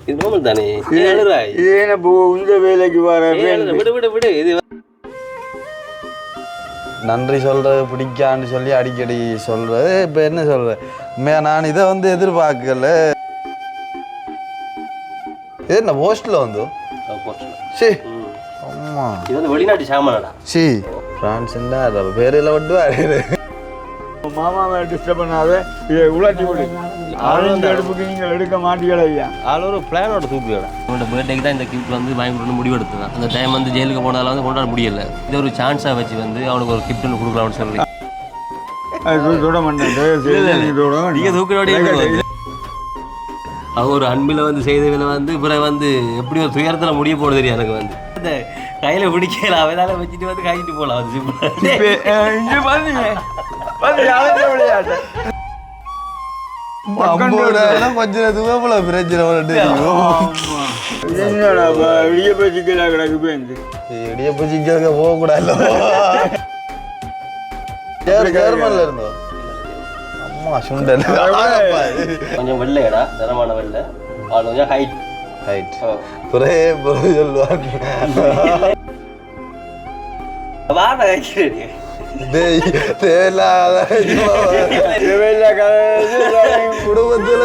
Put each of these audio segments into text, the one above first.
இது நார்மல் தானே. இது என்ன இந்த வேலைக்கு வர விடு இது நன்றி சொல்கிறது பிடிக்கான்னு சொல்லி அடிக்கடி சொல்கிறது. இப்போ என்ன சொல்கிறேன், நான் இதை வந்து எதிர்பார்க்கல. இது என்ன போஸ்ட்டில் வந்து சரி அம்மா இது வந்து வெளிநாட்டு சாமானடா. சி ஃப்ரான்ஸுண்டா பேரில் மட்டும் மாமாவை டிஸ்டர்ப் பண்ணாத இதை உலாட்டி விடு. ஆரஞ்சு அடுப்புக்கு நீங்கள் எடுக்க மாட்டீங்களா ஐயா? அதில் ஒரு பிளானோட தூக்கியோட உங்களோட பர்த்டேக்கு தான் இந்த கிஃப்ட் வந்து வாங்கி கொடுத்து முடிவெடுத்துதான். அந்த டைம் வந்து ஜெயிலுக்கு போனதால வந்து கொண்டாட முடியல. இதை ஒரு சான்ஸாக வச்சு வந்து அவனுக்கு ஒரு கிஃப்ட் ஒன்று கொடுக்கலாம்னு சொல்லி தொட மாட்டேன். நீங்கள் தூக்கினோடய அவங்க ஒரு அன்பில் வந்து செய்தவில வந்து பிறகு வந்து எப்படி ஒரு துயரத்தில் முடிய போட தெரியும் எனக்கு வந்து. இந்த கையில் பிடிக்கல அவனால வச்சுட்டு வந்து காய்ச்சிட்டு போகலாம். அது கொஞ்சம் தூரப்புல பிரச்சனை இடியப்ப சிக்கலா கிடக்கு போயிருந்து இடியப்ப சிக்கலுக்கு போகக்கூடாது. ஜெர்மன்ல இருந்தோம். அம்மா சுண்டல் கொஞ்சம் வெள்ளையடா, தரமான வெள்ளை, அவள் கொஞ்சம் ஹைட் புறே சொல்லுவாங்க. குடும்பத்துல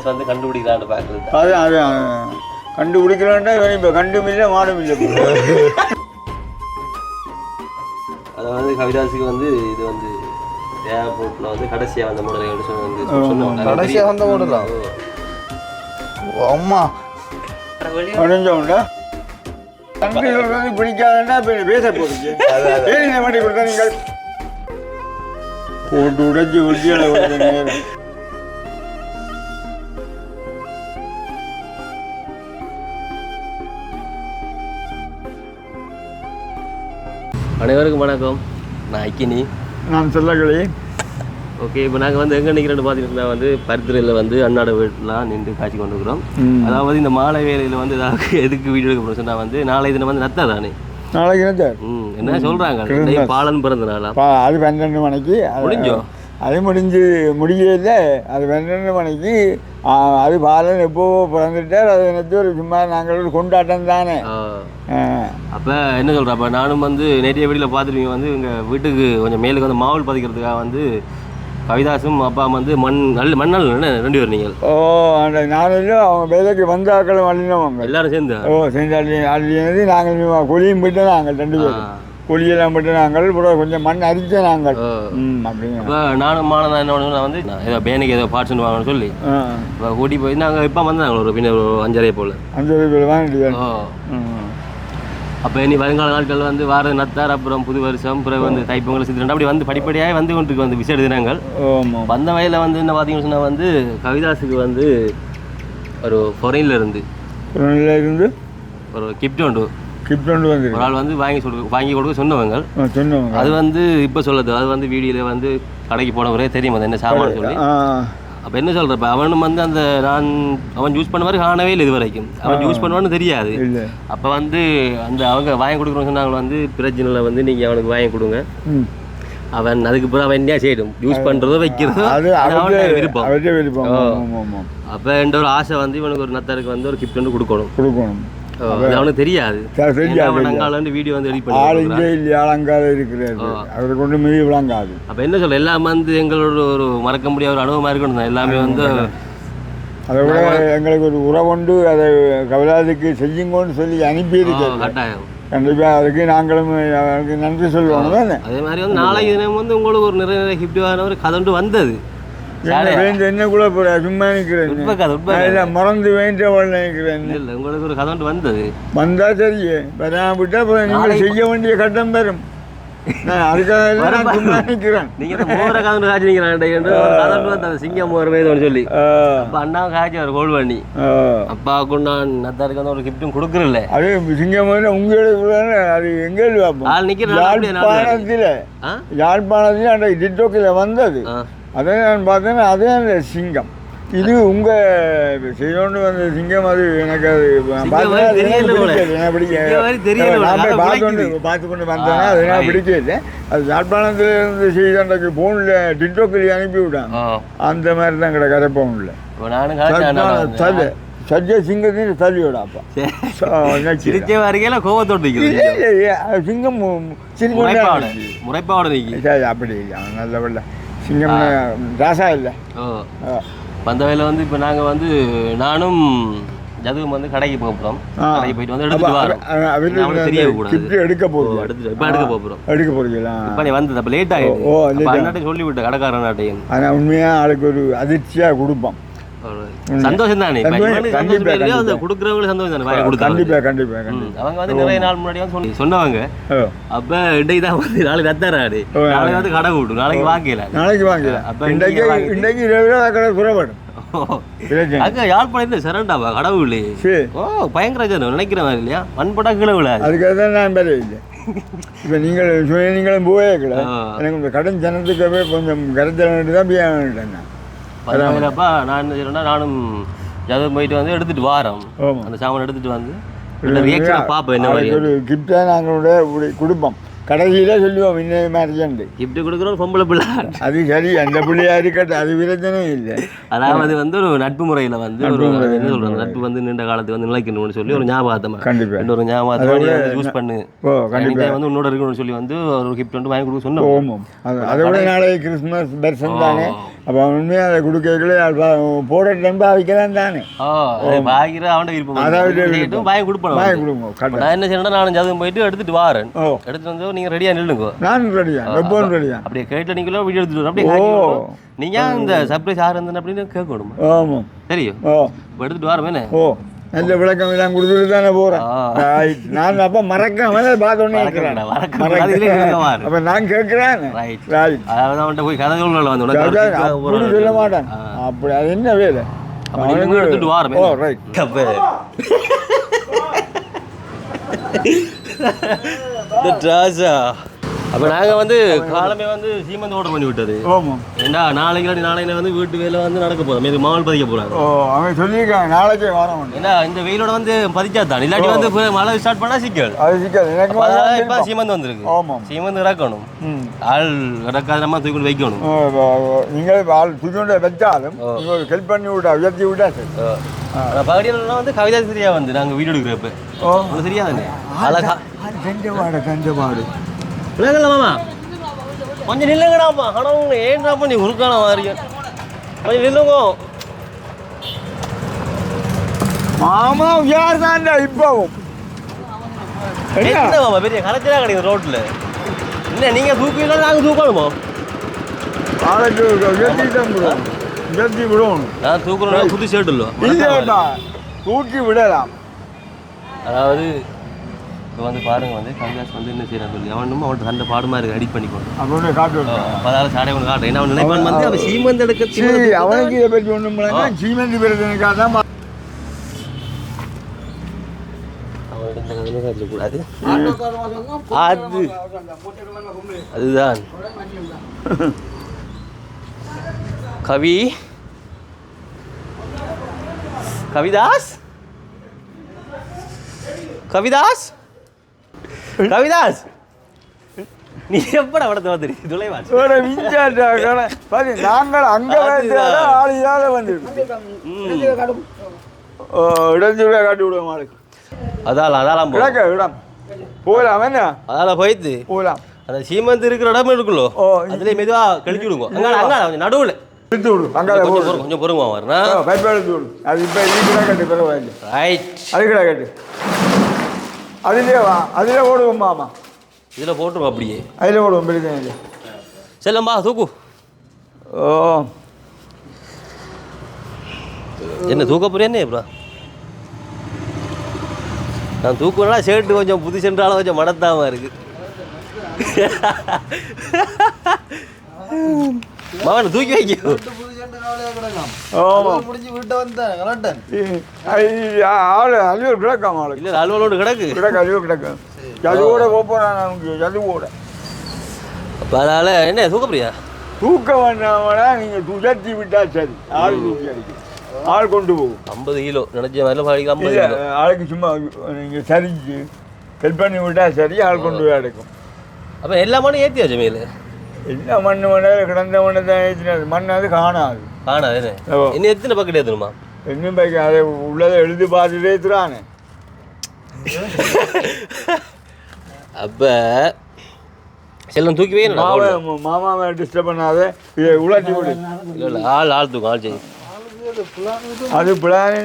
வந்து கண்டுபிடிக்கலான்னு பாக்குறது. கண்டுபிடிக்கலான்டா இப்ப கண்டும் இல்லை மாடும் இல்லை. அதை வந்து கவிதாசுக்கு வந்து இது வந்து ஏர்போர்ட்ல வந்து கடைசியா வந்த மாடல் வந்து கடைசியா வந்த மாடலா? அம்மா உடஞ்சோம்டா தம்பி சொல்றது பிடிக்காதுன்னா பேச போறீங்க. மாட்டி கொடுத்தா நீங்கள் போட்டு உடைச்சி உறுதியால நேரம். அனைவருக்கும் வணக்கம். நான் ஐக்கினி, நான் செல்லகளே. ஓகே, இப்போ நாங்கள் வந்து எங்கே நிற்கிறோன்னு பார்த்தீங்கன்னா வந்து பருத்துறையில் வந்து அண்ணாட வீட்டிலாம் நின்று காட்சி கொண்டு இருக்கிறோம். அதாவது இந்த மாலை வேலையில் வந்து ஏதாவது எதுக்கு வீடியோ எடுக்க போகிறோம் சொன்னால் வந்து நாளை தினம் வந்து நத்தா தானே. நாளைக்கு என்ன என்ன சொல்கிறாங்க, பாலன் பிறந்த நாளா? அது 12 மணிக்கு முடிஞ்சோம். அது முடியல. அது 12 மணிக்கு அது பாலன் எப்போவோ பிறந்துட்டார். அது நினைச்சு ஒரு சும்மா நாங்கள் ஒரு கொண்டாட்டம் தானே. அப்போ என்ன சொல்கிறேன், அப்போ நானும் வந்து நேற்றைய வீட்டில் பார்த்துருவீங்க வந்து எங்கள் வீட்டுக்கு கொஞ்சம் மேலுக்கு வந்து மாவுள் பதிக்கிறதுக்காக வந்து கவிதாசும் அப்பா வந்து மண்ணல் 2 பேர் நீங்கள். அந்த நானும் அவங்க வேலைக்கு வந்த ஆக்களும் அள்ளினவங்க எல்லாரும் சேர்ந்து சேர்ந்து அள்ளினது. நாங்கள் கொலியும் போயிட்டு நாங்கள் 2 பேரும் கொலியெல்லாம் போட்டு நாங்கள் கொஞ்சம் மண் அரிச்ச நாங்கள். இப்போ நானும் மானதான் என்ன வந்து ஏதோ பேனுக்கு ஏதோ பார்ட்ஸ் வாங்கணும்னு சொல்லி இப்போ கூட்டி போய் நாங்கள் இப்போ வந்து நாங்கள் ஒரு பின்ன ஒரு 5:30 போல் 5:30 போல் வாங்கிட்டு. அப்போ இனி வருங்கால நாட்கள் வந்து வார நத்தார், அப்புறம் புது வருஷம், பிறகு வந்து தைப்பொங்கல், சித்திரை, அப்படி வந்து படிப்படியாக வந்து கொண்டு வந்து விசேட தினங்கள் வந்த வயலில் வந்து என்ன பார்த்தீங்கன்னு சொன்னால் வந்து கவிதாசுக்கு வந்து ஒரு ஃபாரின்ல இருந்து ஒரு கிஃப்ட் ஒன்று வந்து ஒரு ஆள் வந்து வாங்கி கொடுக்க சொன்னவங்க. அது வந்து இப்போ சொல்லுது, அது வந்து வீடியோவில் வந்து கடைக்கு போன ஒரே தெரியும் அது என்ன சாமான் சொல்லி. அப்போ என்ன சொல்கிறப்ப அவனும் வந்து அந்த அவன் யூஸ் பண்ண மாதிரி காணவே இல்லை இது வரைக்கும். அவன் யூஸ் பண்ணுவான்னு தெரியாது. அப்போ வந்து அந்த அவங்க வாங்கி கொடுக்குறோன்னு சொன்னாங்க வந்து பிரச்சனையில் வந்து நீங்கள் அவனுக்கு வாங்கி கொடுங்க, அவன் அதுக்கு பிறகு அவன் என்ன செய்யணும், யூஸ் பண்ணுறதோ வைக்கிறதோ விருப்பம். அப்போ என்ற ஒரு ஆசை வந்து இவனுக்கு ஒரு நத்தருக்கு வந்து ஒரு கிஃப்ட் வந்து கொடுக்கணும். அவனுக்கு தெரியாது. வீடியோ வந்து எடிட் பண்ணி அலங்காரம் இருக்கிறாரு, அவரை கொண்டு மீறி விளங்காது. அப்போ என்ன சொல்ல, எல்லாம் வந்து எங்களோட ஒரு மறக்க முடியாத ஒரு அனுபவமாக இருக்கணும். எல்லாமே வந்து அதை விட எங்களுக்கு ஒரு உறவுண்டு அதை கவிதாசுக்கு செய்யுங்கன்னு சொல்லி அனுப்பியிருக்கோம். கட்டாயம் கண்டிப்பாக அதுக்கு நாங்களும் அவருக்கு நன்றி சொல்லுவோம் தானே. அதே மாதிரி வந்து நாளைக்கு தினம் வந்து உங்களுக்கு ஒரு நிறைய கிஃப்ட் ஒரு கதை வந்தது. என்ன கூட போற சும்மா நினைக்கிறேன், மறந்து வேண்டவள் நினைக்கிறேன். இல்லை, உங்களுக்கு ஒரு கதை வந்தது வந்தா சரி, வராமட்டா நீங்கள் செய்ய வேண்டிய கட்டம் பெறும். அதுக்காக சும்மா நினைக்கிறேன். நீங்க மோர கதை காய்ச்சிக்கிறேன் சிங்கம் மோரமே சொல்லி அப்போ அண்ணாவும் காய்ச்சி அவர் கோல் பண்ணி அப்பாவுக்கும் நான் நத்தாருக்கு வந்து ஒரு கிஃப்டும் கொடுக்குறல. அது சிங்கம் உங்களோட அது எங்கே யாழ்ப்பாணத்தில் அந்த டிக்டாக்கில் வந்தது. அதை நான் பார்த்தேன்னா அதே அந்த சிங்கம் இது உங்கள் செய்யணும்னு வந்து சிங்கம் அது எனக்கு அது பார்த்து கொண்டு வந்தேன்னா அது எனக்கு பிடிக்கல. அது யாழ்ப்பாணத்துலேருந்து செய்தாண்டக்கு ஃபோனில் டிக்டாக்கில் அனுப்பி விட்டாங்க. அந்த மாதிரி தான் கிட்ட கரைப்போம்ல தள்ளு சஜ்ஜ சிங்கத்தின் தள்ளியோட அப்பா சிரிச்ச வரைக்கும் கோவத்தோடு சிங்கம் முறைப்பாவோட அப்படி இல்லை நல்ல வெள்ள சிங்கம் ராசா இல்லை. வந்தவையில் வந்து இப்போ நாங்கள் வந்து நானும் ஜதுவும் வந்து கடைக்கு போகிறோம். கடைக்கு போயிட்டு வந்து எடுத்துட்டு வரோம். தெரியக்கூடாது எடுக்க போகிறோம். இப்போ எடுக்க போகிறோம். எடுக்க போகிறீங்களா? இப்போ நீ வந்தது அப்போ லேட் ஆகிடுது. அண்ணாட்டை சொல்லிவிட்டேன் கடைக்காரனாட்டையும். ஆனால் உண்மையாக ஆளுக்கு ஒரு அதிர்ச்சியாக கொடுப்போம். சந்தோஷம் தானே கொடுக்குறவங்களுக்கு சந்தோஷம் தானே கண்டிப்பாக கண்டிப்பாக. அவங்க வந்து நிறைய நாள் முன்னாடி வந்து சொன்னவங்க அப்போ இன்றைக்கு தான் வந்து நாளைக்கு ரத்தாராடு நாளைக்கு வந்து கடை விடும் நாளைக்கு வாங்கல அப்போ இன்றைக்கு 20 ரூபா கடை புறப்படும். அங்க யாழ்ப்பாணம் சரண்டாவா கடவுளே ஓ பயங்கர ஜனம் நினைக்கிற மாதிரி இல்லையா மண்படா கீழே விழாது. அதுக்காக தான் நான் பேர இல்லை. இப்போ நீங்களும் போவே இல்லை. எனக்கு இந்த கடன் ஜனத்துக்காகவே கொஞ்சம் கரைச்சல் தான் பியாங்க. அதனாலப்பா நான் என்ன செய்யறேன்னா நானும் ஜாதகம் போயிட்டு வந்து எடுத்துட்டு வாரோம். அந்த சாமான் எடுத்துட்டு வந்து பார்ப்போம் என்ன மாதிரி ஒரு கிஃப்டாக நாங்களோட கொடுப்போம். கடைசியில சொல்லுவோம் இந்த மாதிரி கிஃப்ட் கொடுக்குறோம் பொம்பளை பிள்ளை அது சரி அந்த பிள்ளையா இருக்கட்டும் அது பிரச்சனை இல்லை. அதாவது வந்து ஒரு நட்பு முறையில் வந்து ஒரு என்ன சொல்றாங்க நட்பு வந்து நீண்ட காலத்துக்கு வந்து நிலைக்கணும்னு சொல்லி ஒரு ஞாபகத்தமா கண்டிப்பாக இன்னொரு ஞாபகத்தை யூஸ் பண்ணு கண்டிப்பாக வந்து உன்னோட இருக்கணும்னு சொல்லி வந்து ஒரு கிஃப்ட் வந்து வாங்கி கொடுக்க சொன்னோம். அதை விட நாளைக்கு கிறிஸ்மஸ் பர்சன் தானே அப்போ உண்மையாக அதை கொடுக்கல போட டைம் பாவிக்கலாம் தானே வாங்கிற அவன் விருப்பம் அதாவது வாங்கி கொடுப்போம். நான் என்ன செய்யணும்னா நான் ஜாதகம் போயிட்டு எடுத்துட்டு வாரேன். எடுத்துட்டு வந்து நீங்க ரெடியா நில்லுங்க. நான் ரெடியா எப்பவும் ரெடியா அப்படியே கேட்ல நீங்களோ வீடியோ எடுத்துட்டு அப்படியே நீங்க இந்த சர்ப்ரைஸ் யார் இருந்தா அப்படின்னு கேட்கணும். ஆமாம் தெரியும். எடுத்துட்டு வரேன் என்ன நல்ல விளக்கம் எல்லாம் கொடுத்துட்டு தானே போறேன். நான் அப்ப மறக்காம பார்த்தோன்னே அப்ப நான் கேட்கிறேன் போய் கதை சொல்ல மாட்டேன். அப்படி அது என்ன வேலை எடுத்துட்டு வரேன். அப்போ நாங்கள் வந்து காலமே வந்து சீமந்து ஓர்டர் பண்ணி விட்டது. ஏன்னா நாளைக்கு வந்து வீட்டு வேலை வந்து நடக்க போதும் இது மாவல் பதிக்க போகிறாங்க. அவங்க சொல்லியிருக்காங்க நாளைக்கே வரோம். ஏன்னா இந்த வெயிலோட வந்து பதிச்சாதான் இல்லாட்டி வந்து மழை ஸ்டார்ட் பண்ணால் சிக்கல் இப்போ சீமந்து வந்துருக்கு. சீமந்து இறக்கணும். ஆள் இறக்காத நம்ம தூக்கி வைக்கணும். நீங்கள் ஆள் தூக்கி வச்சாலும் ஹெல்ப் பண்ணி விட்டா உயர்த்தி விட்டா சரி. பகுதியிலாம் வந்து கவிதா சரியா வந்து நாங்கள் வீடியோ எடுக்கிறப்ப சரியாதானே அழகா தஞ்சபாடு இல்லைங்களா மாமா கொஞ்சம் நில்லுங்கடாப்பா. ஆனால் ஏன்டாப்பா நீ உருக்கான மாதிரியா கொஞ்சம் நில்லுங்க மாமா. யார் தான்டா இப்போவும் என்ன மாமா பெரிய கரைச்சலாக கிடையாது ரோட்டில் என்ன நீங்கள் தூக்கினா நாங்கள் தூக்கணுமா? நாளைக்கு உயர்த்தி விடணும். நான் தூக்கணும் புது ஷர்ட் இல்லைடா தூக்கி விடலாம். அதாவது இப்போ வந்து பாருங்க வந்து கவிதாஸ் வந்து என்ன செய்யறான்னு சொல்லி அவனும் அவன் சண்டை பாடுமா இருக்கு எடிட் பண்ணிக்கணும் அப்படின்னு காட்டு. அதாவது சாடை ஒன்று காட்டுறேன். ஏன்னா அவன் நினைப்பான் வந்து அவன் சீமந்து எடுக்க அவனுக்கு இதை பற்றி ஒன்றும் சீமந்தி பிரச்சனைக்காக தான் கூடாது. அதுதான் கவிதாஸ் கவிதாஸ் கவிதாஸ் நீ எப்படா படத்தை வந்துருக்கு துளைவாஸ் நாங்கள் அங்கே ஆளியால வந்து இடஞ்சுவே காட்டி விடுவோம் ஆளுக்கு. அதான் இடம் போகலாம் என்ன அதால போயிட்டு போகலாம். அந்த சீமந்து இருக்கிற இடம் இருக்குல்லோ அதுல மெதுவாக கழிச்சு விடுங்க. அங்கே கொஞ்சம் நடுவில் எடுத்து விடு. அங்கே கொஞ்சம் பொறுங்க வரணும். பைப்பை எடுத்து விடு. அது இப்போ இதுக்குடா கட்டு பரவாயில்லை. ரைட் அதுக்குடா கட்டு அதிலே ஓடுவோம் மாமா. இதில் போட்டுருவோம் அப்படியே அதில் ஓடுவோம் பிரச்சனை செல்லம்பா தூக்கு. ஓ என்ன தூக்க போறியா என்ன இப்போ நான் தூக்குனா ஷர்ட்டு கொஞ்சம் புது சென்றாலும் கொஞ்சம் மடத்தாமல் இருக்கு. மாவன தூக்கி வைக்க அலுவல் கிடக்காம இல்லை அலுவலோடு கிடக்கு அலுவல் கிடக்கு ஜதுவோட போகிறேன் ஜதுவோட. அப்போ அதனால் என்ன தூக்க போறியா தூக்க வேண்டாமனா நீங்கள் துஜத்தி விட்டால் சரி ஆள் தூக்கி அடிக்கும் ஆள் கொண்டு போகும் 50 கிலோ நினைச்ச மாதிரிலாம் பாடிக்கு 50 கிலோ ஆளுக்கு சும்மா நீங்கள் சரிச்சு ஹெல்ப் பண்ணி விட்டால் சரி ஆள் கொண்டு போய் அடைக்கும். அப்போ எல்லா மண்ணும் ஏற்றியாச்சு மேலே என்ன மண் வேணாலும் கிடந்த மண்ணை தான் ஏற்றினது மண் அது காணாது இன்னும் எத்தனை பக்கெட் ஏற்றணுமா இன்னும் பைக்க அதை உள்ளதை எழுதி பார்த்துட்டு ஏற்றுறானே. அப்போ செல்லம் தூக்கி வைக்கணும் மாமாவை டிஸ்டர்ப் பண்ணாத இதை உலாட்டி விடு. இல்லை ஆள் தூக்கும் ஆள் செய்யும் அது பிளான்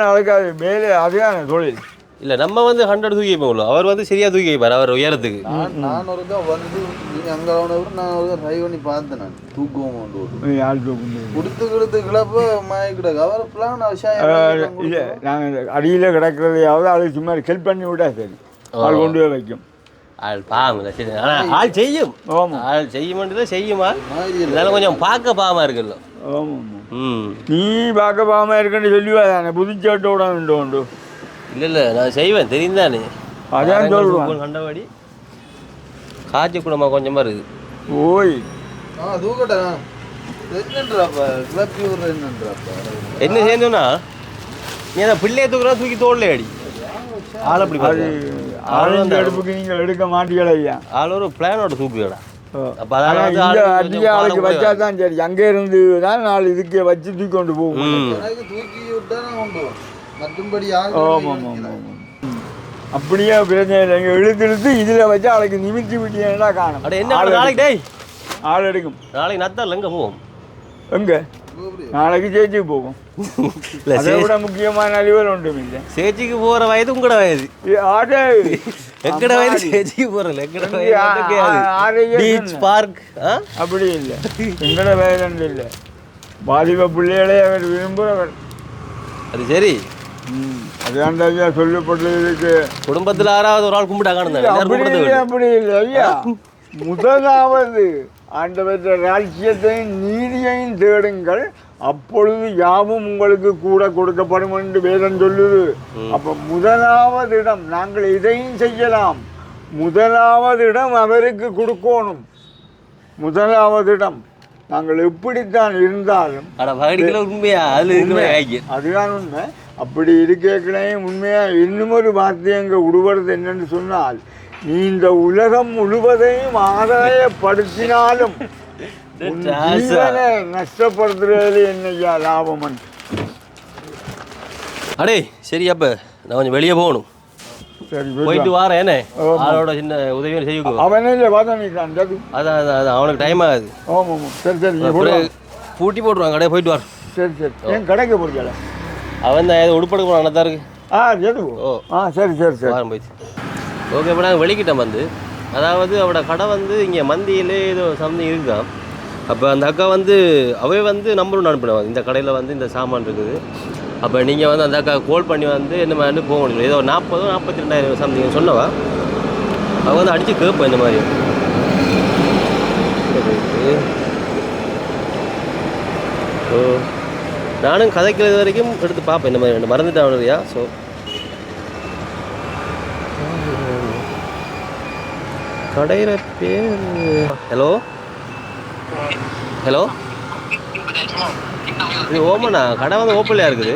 நாளைக்கு அது மேலே அதுதான் தொழில் இல்லை நம்ம வந்து 100 தூக்கி வைப்போம் அவர் வந்து சரியாக தூக்கி வைப்பார் அவர் உயரத்துக்கு. நான் ஒரு தான் வந்து நீங்கள் அங்கே நான் ஒரு ட்ரை பண்ணி பார்த்தேன் நான் தூக்குவோம் ஆள் தூக்கும் கொடுத்து கிளப்ப மாய்க்கிடாது அவர் பிளான் அவசியம் இல்லை நாங்கள் அடியில் கிடக்கிறதையாவது அது சும்மா ஹெல்ப் பண்ணி விட்டா சரி ஆள் கொண்டு போய் வைக்கும். ஆள் பாவம் சரி ஆனால் ஆள் செய்யும் ஆள் செய்யுமென்றதை செய்யுமா இதெல்லாம் கொஞ்சம் பார்க்க பாவமாக இருக்குல்ல. ஆமாம் நீ பார்க்க பாவமாக இருக்குன்னு சொல்லுவா தானே புதுச்சேட்டோட உண்டு. இல்லை நான் செய்வேன் தெரியும் தானே அதான் சொல்லுவேன் கண்டபடி காய்ச்சி கூடமா கொஞ்சமாக இருக்குது. ஓய் தூக்கட்டா என்னன்றாப்பா கிளப்பி விடுற என்னன்றாப்பா என்ன செய்யணும்னா நீ அந்த பிள்ளையை தூக்குறா தூக்கி தோல்ல அடி ஆள் அப்படி அது ஆளுந்த அடுப்புக்கு நீங்கள் எடுக்க மாட்டீங்களா ஐயா ஆள் ஒரு பிளானோட தூக்குடா. அப்போ அதிக ஆளுக்கு வச்சா தான் சரி அங்கே இருந்து தான் நாலு இதுக்கு வச்சு தூக்கி கொண்டு போகும். தூக்கி விட்டா நான் கொண்டு போவேன் மற்றும்படி அப்படியே பிரச்சனை இல்லை இங்கே இழுத்து இதில் வச்சு ஆளுக்கு நிமித்தி விட்டீங்கன்னா காணும். என்ன நாளைக்கு டேய் ஆள் எடுக்கும் நாளைக்கு நத்தால் எங்கே போவோம் எங்கே நாளைக்கு சேச்சிக்கு போகும். அதை விட முக்கியமான அழிவுகள் ஒன்றும் இல்லை. சேச்சிக்கு போகிற வயது உங்களோட வயது ஆட்டே எங்கட வயது சேச்சிக்கு போகிறல எங்கட வயது பார்க் அப்படி இல்லை எங்கட வயது இல்லை பாதிப்ப பிள்ளைகளே அவர் விரும்புகிறவர். அது சரி அதாண்டா ஐயா சொல்லப்பட்டதுக்கு குடும்பத்தில் யாராவது ஒரு ஆள் கும்பிட்டாங்க அப்படி இல்லை ஐயா. முதலாவது ஆண்டவற்ற ராஜ்யத்தையும் நீதியையும் தேடுங்கள் அப்பொழுது யாவும் உங்களுக்கு கூட கொடுக்கப்படும் என்று வேதம் சொல்லுது. அப்போ முதலாவது இடம் நாங்கள் இதையும் செய்யலாம் முதலாவது இடம் அவருக்கு கொடுக்கணும். முதலாவது இடம் நாங்கள் எப்படித்தான் இருந்தாலும் அதுதான் உண்மை. அப்படி இருக்கே உண்மையாக இன்னும் ஒரு வார்த்தை அங்கே விடுவது என்னன்னு சொன்னால் நீ இந்த உலகம் முழுவதையும் ஆதாயப்படுத்தினாலும் நஷ்டப்படுத்துறது என்னையா லாபமன். அடே சரி அப்ப நான் கொஞ்சம் வெளியே போகணும். சரி போயிட்டு வாரேன் என்ன ஆளோட சின்ன உதவியும் செய்யும் அவனே இல்லை பார்த்தா அதான் அதான் அவனுக்கு டைம் ஆகுது. ஆமாம் சரி சரி பூட்டி போட்டுருவாங்க கடையை போயிட்டு வார். சரி சரி என் கடைக்கு போறீங்களா அவன் தான் ஏதோ உடுப்படுக்க போனான் நல்லா இருக்கு. சரி சரி சரி வாரம் போயிடுச்சு. ஓகே இப்போ நாங்கள் வெளிக்கிட்டோம் வந்து அதாவது அவட கடை வந்து இங்கே மந்தியிலே ஏதோ சம்திங் இருக்குதான். அப்போ அந்த அக்கா வந்து அவை வந்து நம்பர் ஒன்று அனுப்பினவங்க இந்த கடையில் வந்து இந்த சாமான் இருக்குது. அப்போ நீங்கள் வந்து அந்த அக்கா கால் பண்ணி வந்து என்ன மாதிரி போக முடியும் ஏதோ 40,000-42,000 சம்திங் சொன்னவா அவள் வந்து அடித்து கேட்பேன் இந்த மாதிரி. ஸோ நானும் கதைக்கிறது வரைக்கும் எடுத்து பார்ப்பேன் இந்த மாதிரி மறந்துட்டேன் இல்லையா. ஸோ கடையில் பேர் ஹலோ ஹலோ இது ஓமண்ணா கடை வந்து ஓப்பன்லையா இருக்குது.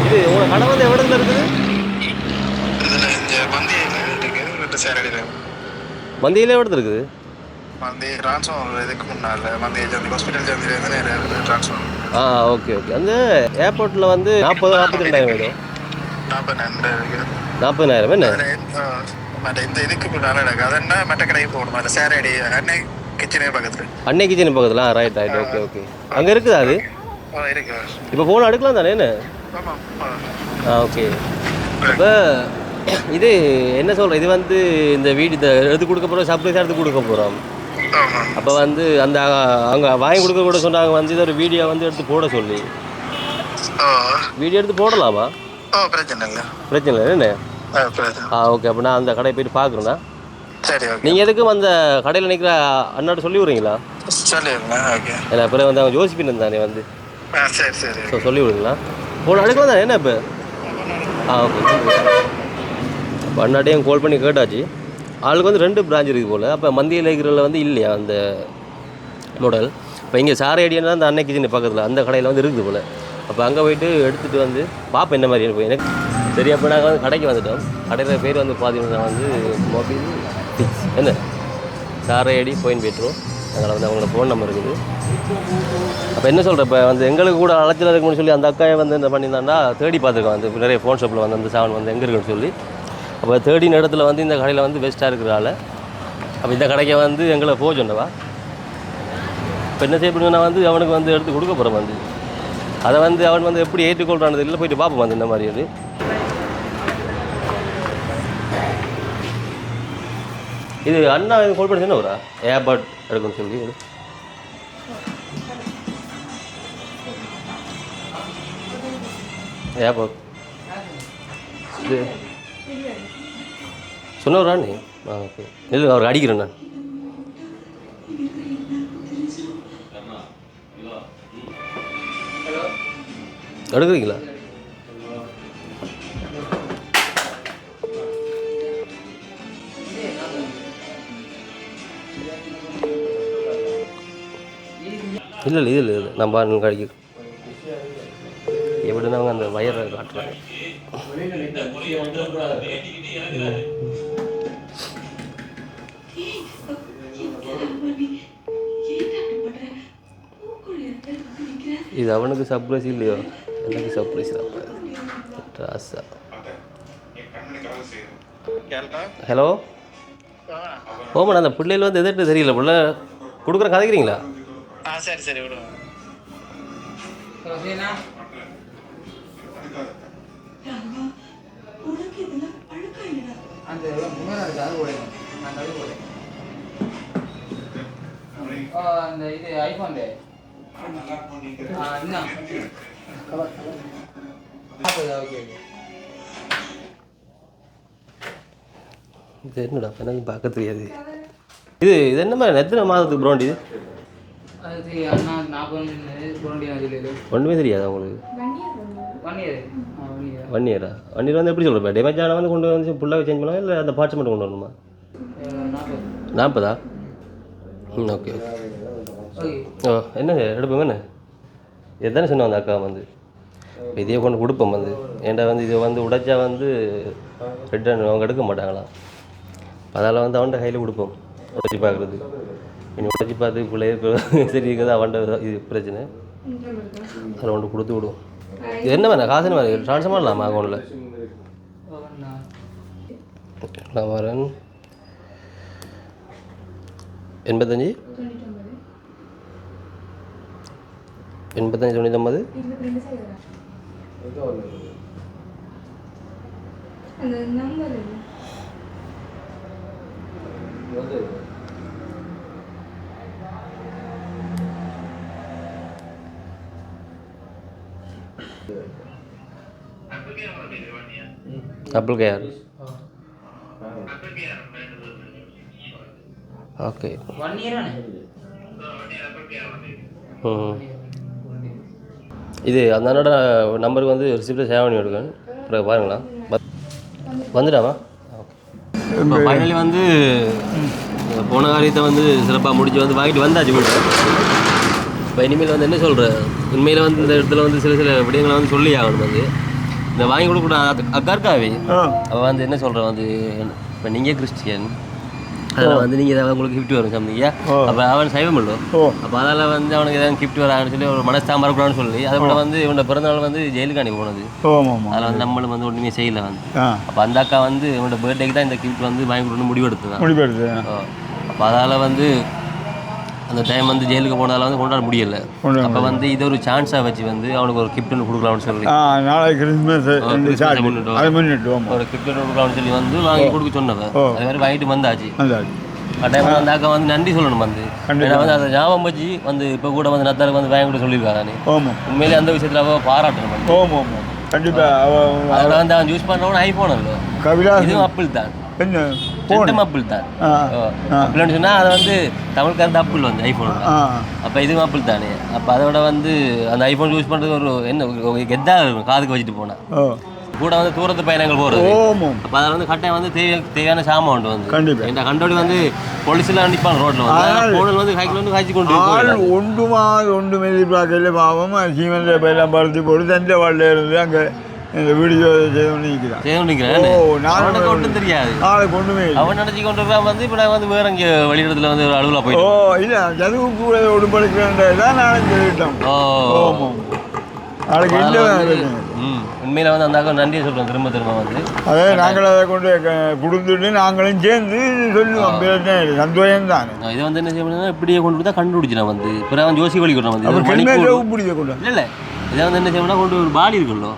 இது உங்களோட கடை வந்து எவ்வளோ இருக்குது மந்தியில் எவ்வளோ இருக்குது ஓகே ஓகே அந்த ஏர்போர்ட்டில் வந்து 40,000-42,000 வரும் 40,000 என்ன இந்த இதுக்கு அதென்ன மற்ற கடைக்கு போகணும் அந்த சேரடி அன்னை கிச்சனே பக்கத்தில் அன்னை கிச்சன் பக்கத்தில் ரைட் ரைட் ஓகே ஓகே அங்கே இருக்குதா அது இருக்கு. இப்போ ஃபோன் எடுக்கலாம் தானே என்ன ஓகே. இப்போ இது என்ன சொல்கிறேன் இது வந்து இந்த வீடு இந்த எடுத்து கொடுக்க போகிறோம் சர்ப்ரைஸ் எடுத்து கொடுக்க போகிறோம். அப்போ வந்து அந்த அவங்க வாங்கி கொடுக்க கூட சொன்னாங்க வந்து இது ஒரு வீடியோ வந்து எடுத்து போட சொல்லி வீடியோ எடுத்து போடலாமா? பிரச்சனை இல்லை பிரச்சனை இல்லை என்ன ஓகே. அப்போ நான் அந்த கடையை போய்ட்டு பார்க்குறேண்ணா. சரி நீங்கள் எதுக்கும் அந்த கடையில் நிற்கிற அண்ணாட்ட சொல்லி விட்றீங்களா? இல்லை அப்புறம் வந்து அவங்க ஜோசிப்பின் தானே வந்து சரி சரி ஸோ சொல்லி விடுங்களா ஃபோன் அடுக்கலாம் தானே என்ன இப்போ ஓகே. இப்போ அண்ணாட்டையும் கால் பண்ணி கேட்டாச்சு. ஆளுக்கு வந்து 2 பிரான்ச் இருக்குது போல். அப்போ மந்தியில் இருக்கிறதுல வந்து இல்லையா அந்த மாடல். இப்போ இங்கே சாரையடினா அந்த அன்னை கிச்சன் பக்கத்தில் அந்த கடையில் வந்து இருக்குது போல். அப்போ அங்கே போயிட்டு எடுத்துகிட்டு வந்து பார்ப்பேன் என்ன மாதிரி இருக்கும் எனக்கு. சரி, அப்போ நாங்கள் வந்து கடைக்கு வந்துட்டோம். கடையில் பேர் வந்து பார்த்தீங்கன்னா வந்து மொபைல் ஃபிக்ஸ் என்ன சாரையடி போயின் பெட்ரோல். அதில் வந்து அவங்களோட ஃபோன் நம்பர் இருக்குது. அப்போ என்ன சொல்கிறேன், இப்போ வந்து எங்களுக்கு கூட அழைச்சல் இருக்குன்னு சொல்லி அந்த அக்காயை வந்து என்ன பண்ணியிருந்தாண்டா தேடி பார்த்துருக்கோம். வந்து நிறைய ஃபோன் ஷாப்பில் வந்து அந்த சாவன் வந்து எங்கே இருக்குன்னு சொல்லி. அப்போ தேடின இடத்துல வந்து இந்த கடையில் வந்து பெஸ்ட்டாக இருக்கிறால அப்போ இந்த கடைக்கு வந்து எங்களை போக சொன்னவா. இப்போ என்ன செய்யப்படுங்கன்னா வந்து அவனுக்கு வந்து எடுத்து கொடுக்க போகிறோம் வந்து. அதை வந்து அவன் வந்து எப்படி ஏற்றுக்கொள்றானது இல்லை போயிட்டு பார்ப்போம் வந்து இந்த மாதிரி. அது இது அண்ணா கால் பண்ணி சொன்ன வரா ஏர்பட் எடுக்குன்னு சொல்லி. ஏர்பட் இது சொன்னவரா நீ? ஓகே, இல்லை அவர் அடிக்கிறேன் நான். எடுக்கிறீங்களா? இல்லை இல்லை இது இல்லை நான் பாருங்க கடைக்கு எப்படின்னா அவங்க அந்த வயரை காட்டுறாங்க. இது அவனுக்கு சர்ப்ரைஸ் இல்லையோ, எனக்கு சர்ப்ரைஸ் ராசா. ஹலோ ஓமன், அந்த பிள்ளைகள் வந்து எதிர்த்து தெரியல பிள்ளை கொடுக்குற கதைக்கிறீங்களா? சரி சரி விடுவோம். அந்த இது ஐஃபோன் இது என்னடா எனக்கு பார்க்க தெரியாது. இது இது என்ன மாதிரி எத்தனை மாதத்துக்கு ப்ரோண்டி? இது ஒன்றுமே தெரியாது உங்களுக்கு? 1 இயரா? 1 இயர் வந்து எப்படி சொல்கிறேன், டேமேஜ் ஆனால் வந்து கொண்டு வந்து ஃபுல்லாக சேஞ்ச் பண்ணலாம் இல்லை அந்த பார்ட்ஸ் மட்டும் கொண்டு வரணுமா? 40? Okay okay. ஓ என்ன எடுப்போம் என்ன எதானே சொன்னோம் அந்த அக்கா வந்து இதையே கொண்டு கொடுப்போம் வந்து. ஏன்டா வந்து இதை வந்து உடைச்சா வந்து ரிட்டர்ன் அவங்க எடுக்க மாட்டாங்களாம். அதால் வந்து அவன்கிட்ட கையில் கொடுப்போம் உடைச்சி பார்க்குறது. இனி உடைச்சி பார்த்து பிள்ளைய சரி இருக்குது அவன்கிட்ட இது பிரச்சனை. அதில் ஒன்று கொடுத்து விடுவோம். இது என்ன வேணா காசு வேறு ட்ரான்ஸ்ஃபர் பண்ணலாமா அக்கௌண்ட்டில்? நான் வரேன் 85 99 Apple Care. ஓகே 1 இயர் ஆனே. இது அந்த அண்ணோட நம்பருக்கு வந்து ரிசிப்ட் சேவ் பண்ணி விடுங்க. அப்புறம் பாருங்களா வந்துடாமா? ஓகே. இப்போ ஃபைனலி வந்து போன காரியத்தை வந்து சிறப்பாக முடிச்சு வந்து வாங்கிட்டு வந்தாச்சு கூட. இப்போ இனிமேல் வந்து என்ன சொல்கிறேன், உண்மையில் வந்து இந்த இடத்துல வந்து சில விடயங்களை வந்து சொல்லி ஆகணும். வந்து இந்த வாங்கி கொடுக்கூட அக்கா இருக்காவே அவள் வந்து என்ன சொல்கிறேன் வந்து, இப்போ நீங்கள் கிறிஸ்டியன் அதில் வந்து நீங்கள் ஏதாவது உங்களுக்கு கிஃப்ட் வரும் சம்திங்க. அப்போ அவன் சைவம் இல்லை. அப்போ அதில் வந்து அவனுக்கு ஏதாவது கிஃப்ட் வரான்னு சொல்லி ஒரு மனஸ்தாம இருக்கணும்னு சொல்லி அதை கூட வந்து இவனோட பிறந்தநாள் வந்து ஜெயிலுக்கு அனுப்பி போனது. அதில் வந்து நம்மளும் வந்து ஒன்றுமே செய்யலை வந்து. அப்போ அந்த அக்கா வந்து இவனோட பர்த்டேக்கு தான் இந்த கிஃப்ட் வந்து வாங்கி கொடுக்கணும் முடிவெடுத்து தான். அப்போ அதால் வந்து அந்த டைம் வந்து ஜெயிலுக்கு போனதால் வந்து கொண்டாட முடியலை. அப்போ வந்து இதை ஒரு சான்ஸாக வச்சு வந்து அவனுக்கு ஒரு கிஃப்ட் ஒன்று கொடுக்கலாம்னு சொல்லி நாளைக்கு கிறிஸ்மஸ் ஒரு கிஃப்ட் ஒன்று கொடுக்கலாம்னு சொல்லி வந்து வாங்கி கொடுக்க சொன்னவன். அது மாதிரி வாங்கிட்டு வந்தாச்சு. டைம் அந்த அக்கா வந்து நன்றி சொல்லணும் வந்து. ஏன்னா வந்து அதை ஞாபகம் வச்சு வந்து இப்போ கூட வந்து நத்தாருக்கு வந்து வாங்கி கொடுக்க சொல்லியிருக்காங்க. உண்மையிலே அந்த விஷயத்தில் அவள் பாராட்டணும். கண்டிப்பாக அதோட வந்து அவன் யூஸ் பண்ணுறவன் ஐஃபோன் இல்லை, இதுவும் அப்பிள் தான். ரெண்டும் அப்பிள் தான். அப்பிள்னு சொன்னால் அதை வந்து தமிழ்காரந்த அப்பிள் வந்து ஐஃபோன். அப்போ இதுவும் அப்பிள் தானே. அப்போ அதோட வந்து அந்த ஐஃபோன் யூஸ் பண்ணுறது ஒரு என்ன எதாக இருக்கும் காதுக்கு வச்சுட்டு போனால். கூட வந்து தூரத்து பயணங்கள் போகிறது. அப்போ அதில் வந்து கட்டாயம் வந்து தேவையான சாமான் உண்டு வந்து கண்டிப்பாக இந்த கண்டோடி வந்து போலீஸ்லாம் நிற்பாங்க ரோட்டில் வந்து போனல் வந்து கைக்கில் வந்து காய்ச்சி கொண்டு ஒன்றுமா ஒன்று எதிர்பார்க்கல பாவம் சீமந்த பயிலாம் பருத்தி போட்டு தஞ்சை வாழ்ல இருந்து அங்கே இந்த வீடியோ ஒன்றும் தெரியாது அவன் நினைச்சு கொண்டு வந்து இப்போ நாங்கள் வந்து வேற இங்கே வெளியிடத்துல வந்து ஒரு அலுவலாக போயிட்டோம். இல்லை சதுவு கூட உடுப்படுக்கிறதான் நாளைக்கு சொல்லிட்டோம். நாளைக்கு உண்மையில வந்து அந்த நன்றியை சொல்றோம் திரும்ப திரும்ப வந்து அதே நாங்கள் அதை கொண்டு கொடுத்துட்டு நாங்களும் சேர்ந்து சொல்லுவோம். சந்தோஷம் தான். இதை வந்து என்ன செய்யணும்னா இப்படியே கொண்டு தான் கண்டுபிடிச்சிடும் வந்து பிறகு அவன் ஜோசி வழி கொண்டு வந்து இல்லை இதை வந்து என்ன செய்யணும்னா கொண்டு ஒரு பாலி இருக்குல்ல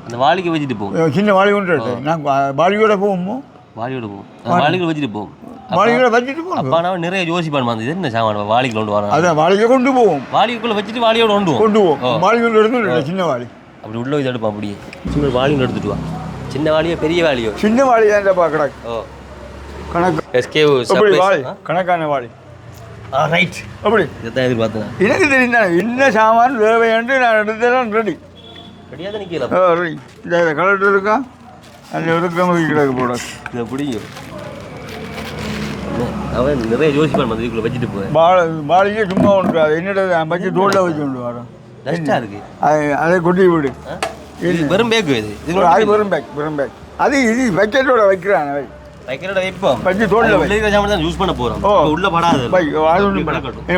அந்த வாளிக்கு வச்சுட்டு போவோம். சின்ன வாளி கொண்டு நாங்கள் வாளியோட போவோமோ வாளியோட போவோம் வாளிகள் வச்சுட்டு போவோம். வாளிகளை வச்சுட்டு போவோம். அப்போ நான் நிறைய யோசிப்பான் வந்து என்ன சாமான் வாளிக்கு கொண்டு வரோம். அதான் வாளியை கொண்டு போவோம். வாளிக்குள்ளே வச்சுட்டு வாளியோட கொண்டு போவோம். வாளி கொண்டு எடுத்து சின்ன வாளி அப்படி உள்ள இது எடுப்போம். அப்படியே சின்ன வாளியும் எடுத்துட்டு வா. சின்ன வாளியோ பெரிய வாளியோ சின்ன வாளி தான் கணக்கு. ஓ கணக்கு கணக்கான வாளி. ரைட் அப்படி இதான் எதிர்பார்த்தேன். எனக்கு தெரியும் என்ன சாமான் தேவையாண்டு நான் எடுத்தேன். ரெடி ரெடியாக தான் நிற்கலாம். ரெடி இந்த கலெக்டர் இருக்கா அந்த இருக்கிற கிடக்கு போட இதை பிடிக்கும். அவன் நிறைய யோசிப்பான் வந்து இதுக்குள்ள வச்சுட்டு போவேன். வாளியே சும்மா ஒன்று அது என்னோட வச்சு தோளில் வச்சு கொண்டு வரோம். டஸ்ட்டாக இருக்கு அதை கொட்டி விடு. வெறும் பேக் இது அது வெறும் பேக் அது இது பக்கெட்டோட வைக்கிறான். வைக்கிறோட வைப்போம் வச்சு தோளில் வைக்கிற சாமான் தான் யூஸ் பண்ண போகிறோம். உள்ள படாது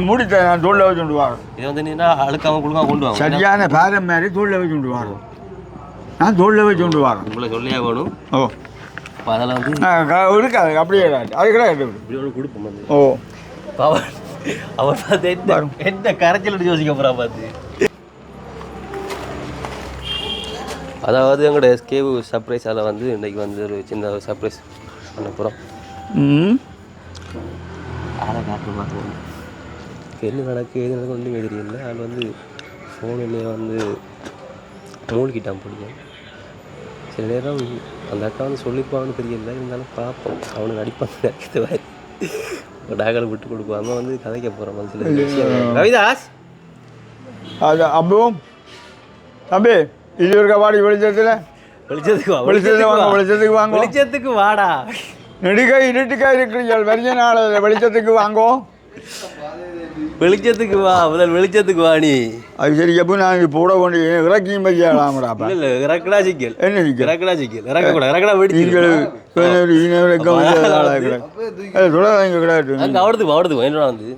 மூடி நான் தோளில் வச்சு கொண்டு வரோம். இதை வந்து என்ன அழுக்காம குழுக்காம கொண்டு வாங்க. சரியான பேரம் மாதிரி தோளில் வச்சு கொண்டு வரோம். நான் தோளில் வச்சு கொண்டு வரோம். உங்களை சொல்லியா வேணும். அப்போ அதெல்லாம் வந்து இருக்காது அப்படியே அது கிடையாது. இப்படி ஒன்று கொடுப்போம் வந்து. அவன் பார்த்து என்ன கரைச்சல் யோசிக்க போகிறான் பார்த்து. அதாவது எங்களோட எஸ்கேவு சர்ப்ரைஸால் வந்து இன்றைக்கி வந்து ஒரு சின்ன சர்ப்ரைஸ் பண்ண போகிறோம். ஆளை காட்டு பார்க்கணும் என்ன நடக்கு எது நடக்கு ஒன்றுமே தெரியல. அது வந்து ஃபோனிலே வந்து மூழ்கிட்டான் பிடிக்கும். சில நேரம் அந்த அக்கா வந்து சொல்லிப்பான்னு தெரியல. இருந்தாலும் பார்ப்போம் அவனுக்கு அடிப்பாங்க கிடைக்கிற மாதிரி டாக்களை விட்டு கொடுப்பாம வந்து கதைக்க போகிறோம். மனசில் ரவிதாஸ் அது அப்போ தம்பி இது இருக்க வாடி வெளிச்சத்தில் வெளிச்சத்துக்கு வாடா நெடுக்காய் இருட்டுக்காய் இருக்கிறீர்கள் வரிஞ்ச நாள் வெளிச்சத்துக்கு வாங்கோ. வெளிச்சத்துக்கு வா முதல் வெளிச்சத்துக்கு வா நீ. அது சரி எப்போ நான் போட கொண்டு இறக்கியும் பையாடாமடா. இல்லை இறக்கடா சிக்கல் என்ன சிக்கல் இறக்கடா சிக்கல் இறக்கக்கூடாது இறக்கடா வெடிச்சு அங்கே அவடுது என்னோட வந்து இது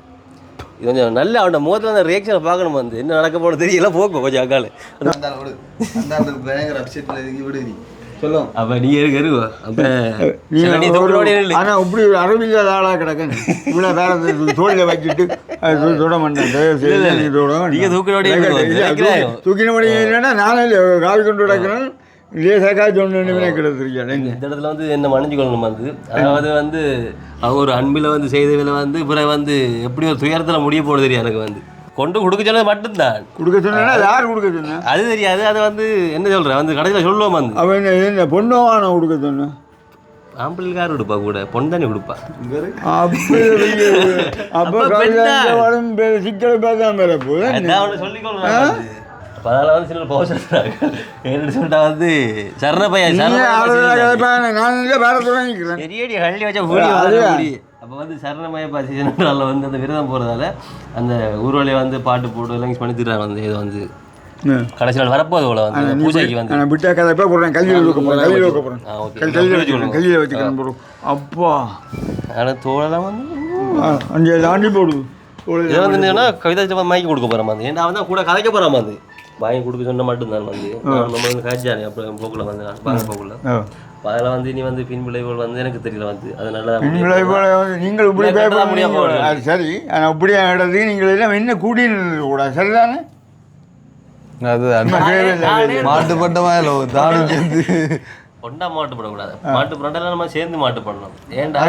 கொஞ்சம் நல்ல அவனோட முகத்தில் அந்த ரியாக்ஷனை பார்க்கணும் வந்து என்ன நடக்க போகிறது தெரியல போக்கும் கொஞ்சம் அக்கால் சொல்லும். அப்போ நீ இருக்குவா அப்போ ஆனால் இப்படி ஒரு அறிவில்லாத ஆளாக கிடக்கேன். இவ்வளோ வேற தோழில் வச்சுட்டு தொட மாட்டேன். நீங்கள் தூக்கினபடி இல்லைன்னா நானே கால் கொண்டு கிடக்கிறேன். லேசாக்கா சொன்ன கிடச்சிருக்கேன். இந்த இடத்துல வந்து என்ன மன்னிச்சுக்கொள்ளணும் வந்து அதாவது வந்து அவங்க ஒரு அன்பில் வந்து செய்ததில் வந்து பிறகு வந்து எப்படி ஒரு துயரத்தில் முடிய போட தெரியும். எனக்கு வந்து கொண்டு கொடுக்க சொன்னது மட்டும்தான். கொடுக்க சொன்னா யார் கொடுக்க சொன்னா அது தெரியாது. அதை வந்து என்ன சொல்கிறேன் வந்து கடைசியில் சொல்லுவோம் வந்து அவன் என்ன பொண்ணோவா நான் கொடுக்க சொன்னேன். ஆம்பளைக்கார் கொடுப்பா கூட பொண்ணு தானே கொடுப்பா. அப்போ சிக்கலை பார்த்தா மேலே போகுது சொல்லிக்கொள்ளும். அப்போ அதெல்லாம் வந்து சில போக சொல்கிறாங்க என்ன சொல்லிட்டா வந்து சரண பையன் பெரியடி ஹள்ளி வச்சா பூடி. அப்போ வந்து சரணமயப்பா சீசனில் வந்து அந்த விரதம் போகிறதால அந்த ஊர்வலையை வந்து பாட்டு போட்டு எல்லாம் பண்ணி தர்றாங்க வந்து இதை வந்து கடைசி நாள் வரப்போது போல வந்து பூஜைக்கு வந்து விட்டா கதை போடுறேன் கையில் வச்சுக்கிறேன். அப்பா ஆனால் தோழெல்லாம் வந்து அஞ்சு தாண்டி போடுது. இதை வந்து என்னன்னா கவிதா மைக்கி கொடுக்க போகிறான் வந்து ஏன்னா அவன் தான் கூட கதைக்க போகிறான் வந்து வாங்கி கொடுக்க சொன்ன மட்டும்தான் வந்து நம்ம வந்து காய்ச்சானே அப்புறம் போக்குல வந்து பாங்க போக்குல அதில் வந்து இனி வந்து பின் விளைவுகள் வந்து எனக்கு தெரியல வந்து அதனால நீங்கள் இப்படி முடியாது. சரி ஆனால் இப்படியா இடத்துக்கு நீங்கள் எல்லாம் என்ன கூட்டின்னு கூடாது சரிதானே. அது மாட்டுப்பட்டமா இல்லை தாடு சேர்ந்து ஒன்றா மாட்டு போடக்கூடாது. மாட்டு போட்டாலும் நம்ம சேர்ந்து மாட்டு பண்ணலாம். ஏன்டா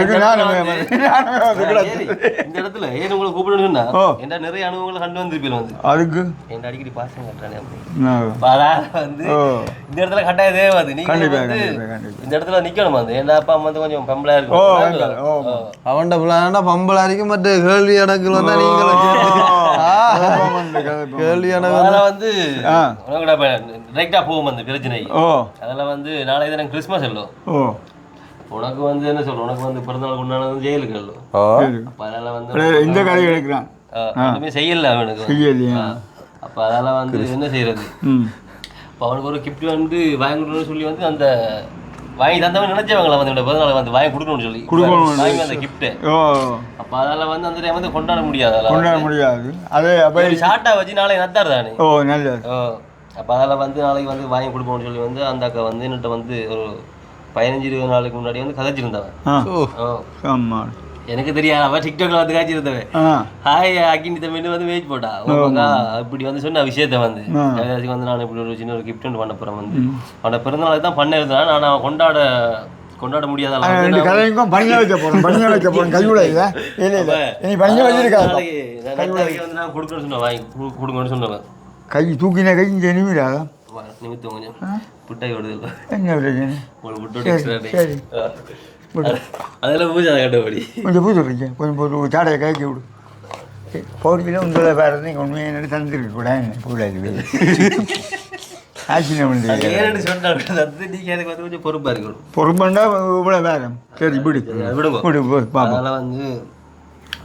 இந்த இடத்துல ஏன் உங்களை கூப்பிடணும்னு சொன்னா ஏன்டா நிறைய அனுபவங்களை கண்டு வந்திருப்பீங்க வந்து அதுக்கு ஏன்டா அடிக்கடி பாசம் கட்டுறானே வந்து இந்த இடத்துல கட்டாய தேவாது. நீங்க இந்த இடத்துல நிக்கணும் வந்து ஏன்டா அப்பா வந்து கொஞ்சம் பம்பளா இருக்கும். அவன்ட பிள்ளைண்டா பம்பளா இருக்கும். மற்ற கேள்வி இடங்கள் வந்தா நீங்களும் கேள்வியான அதெல்லாம் வந்து டைரெக்டாக போகும் அந்த பிரச்சனை. அதெல்லாம் வந்து நாளைக்கு தான் கிறிஸ்மஸ் இல்லை. உனக்கு வந்து என்ன சொல்ற, உனக்கு வந்து பிறந்தநாள் கொண்டாடுறது ஜெயிலுக்கு இல்லை. அப்போ அதெல்லாம் வந்து இந்த கதை எடுக்கிறான் ஒன்றுமே செய்யல அவனுக்கு. அப்போ அதெல்லாம் வந்து என்ன செய்யறது. இப்போ அவனுக்கு ஒரு கிஃப்ட் வந்து வாங்கணும்னு சொல்லி வந்து அந்த வாங்கி தந்தவன் நினைச்சவங்கள வந்து பிறந்தநாள் வந்து வாங்கி கொடுக்கணும்னு சொல்லி வாங்கி அந்த கிஃப்ட்டு. அப்போ அதெல்லாம் வந்து அந்த டைம் வந்து கொண்டாட முடியாது. அதே அப்போ ஷார்ட்டாக வச்சு நாளைக்கு நத்தார் தானே. அப்போ அதெல்லாம் வந்து நாளைக்கு வந்து வாங்கி கொடுப்போம்னு சொல்லி வந்து அந்த அக்கா வந்து என்கிட்ட வந்து ஒரு 15-20 நாளுக்கு முன்னாடி வந்து கதைச்சிருந்தவன். எனக்கு தெரியாது, அவன் டிக்டாக்ல வந்து காய்ச்சிருந்தவன். ஹாய் அக்கினி தம்பின்னு வந்து வெயிட் போட்டா இப்படி வந்து சொன்ன விஷயத்த வந்து வந்து நான் இப்படி ஒரு சின்ன ஒரு கிஃப்ட் ஒன்று பண்ண போறேன் வந்து அவனை பிறந்தநாளுக்கு தான் பண்ண இருந்தான். நான் அவன் கொண்டாட முடியாத நான் கொடுக்கணும்னு சொன்னேன், வாங்கி கொடுக்கணும்னு சொன்னவன். கை தூக்கின கை நிமிடாதான் நிமித்தம் கொஞ்சம் புட்டாய் விடுதல் அதெல்லாம் பூஜை கட்டபடி கொஞ்சம் பூஜை இருக்கேன். கொஞ்சம் ஒரு சாடையை காய்ச்சி விடு. பௌர்ணமியில் உங்களை வேறு நீங்கள் உண்மையை தந்துருக்க கூட கூடாது. ஆட்சி கொஞ்சம் பொறுப்பாக இருக்கணும். பொறுப்புண்டா இவ்வளோ வேறு. சரி இப்படி அதெல்லாம் வந்து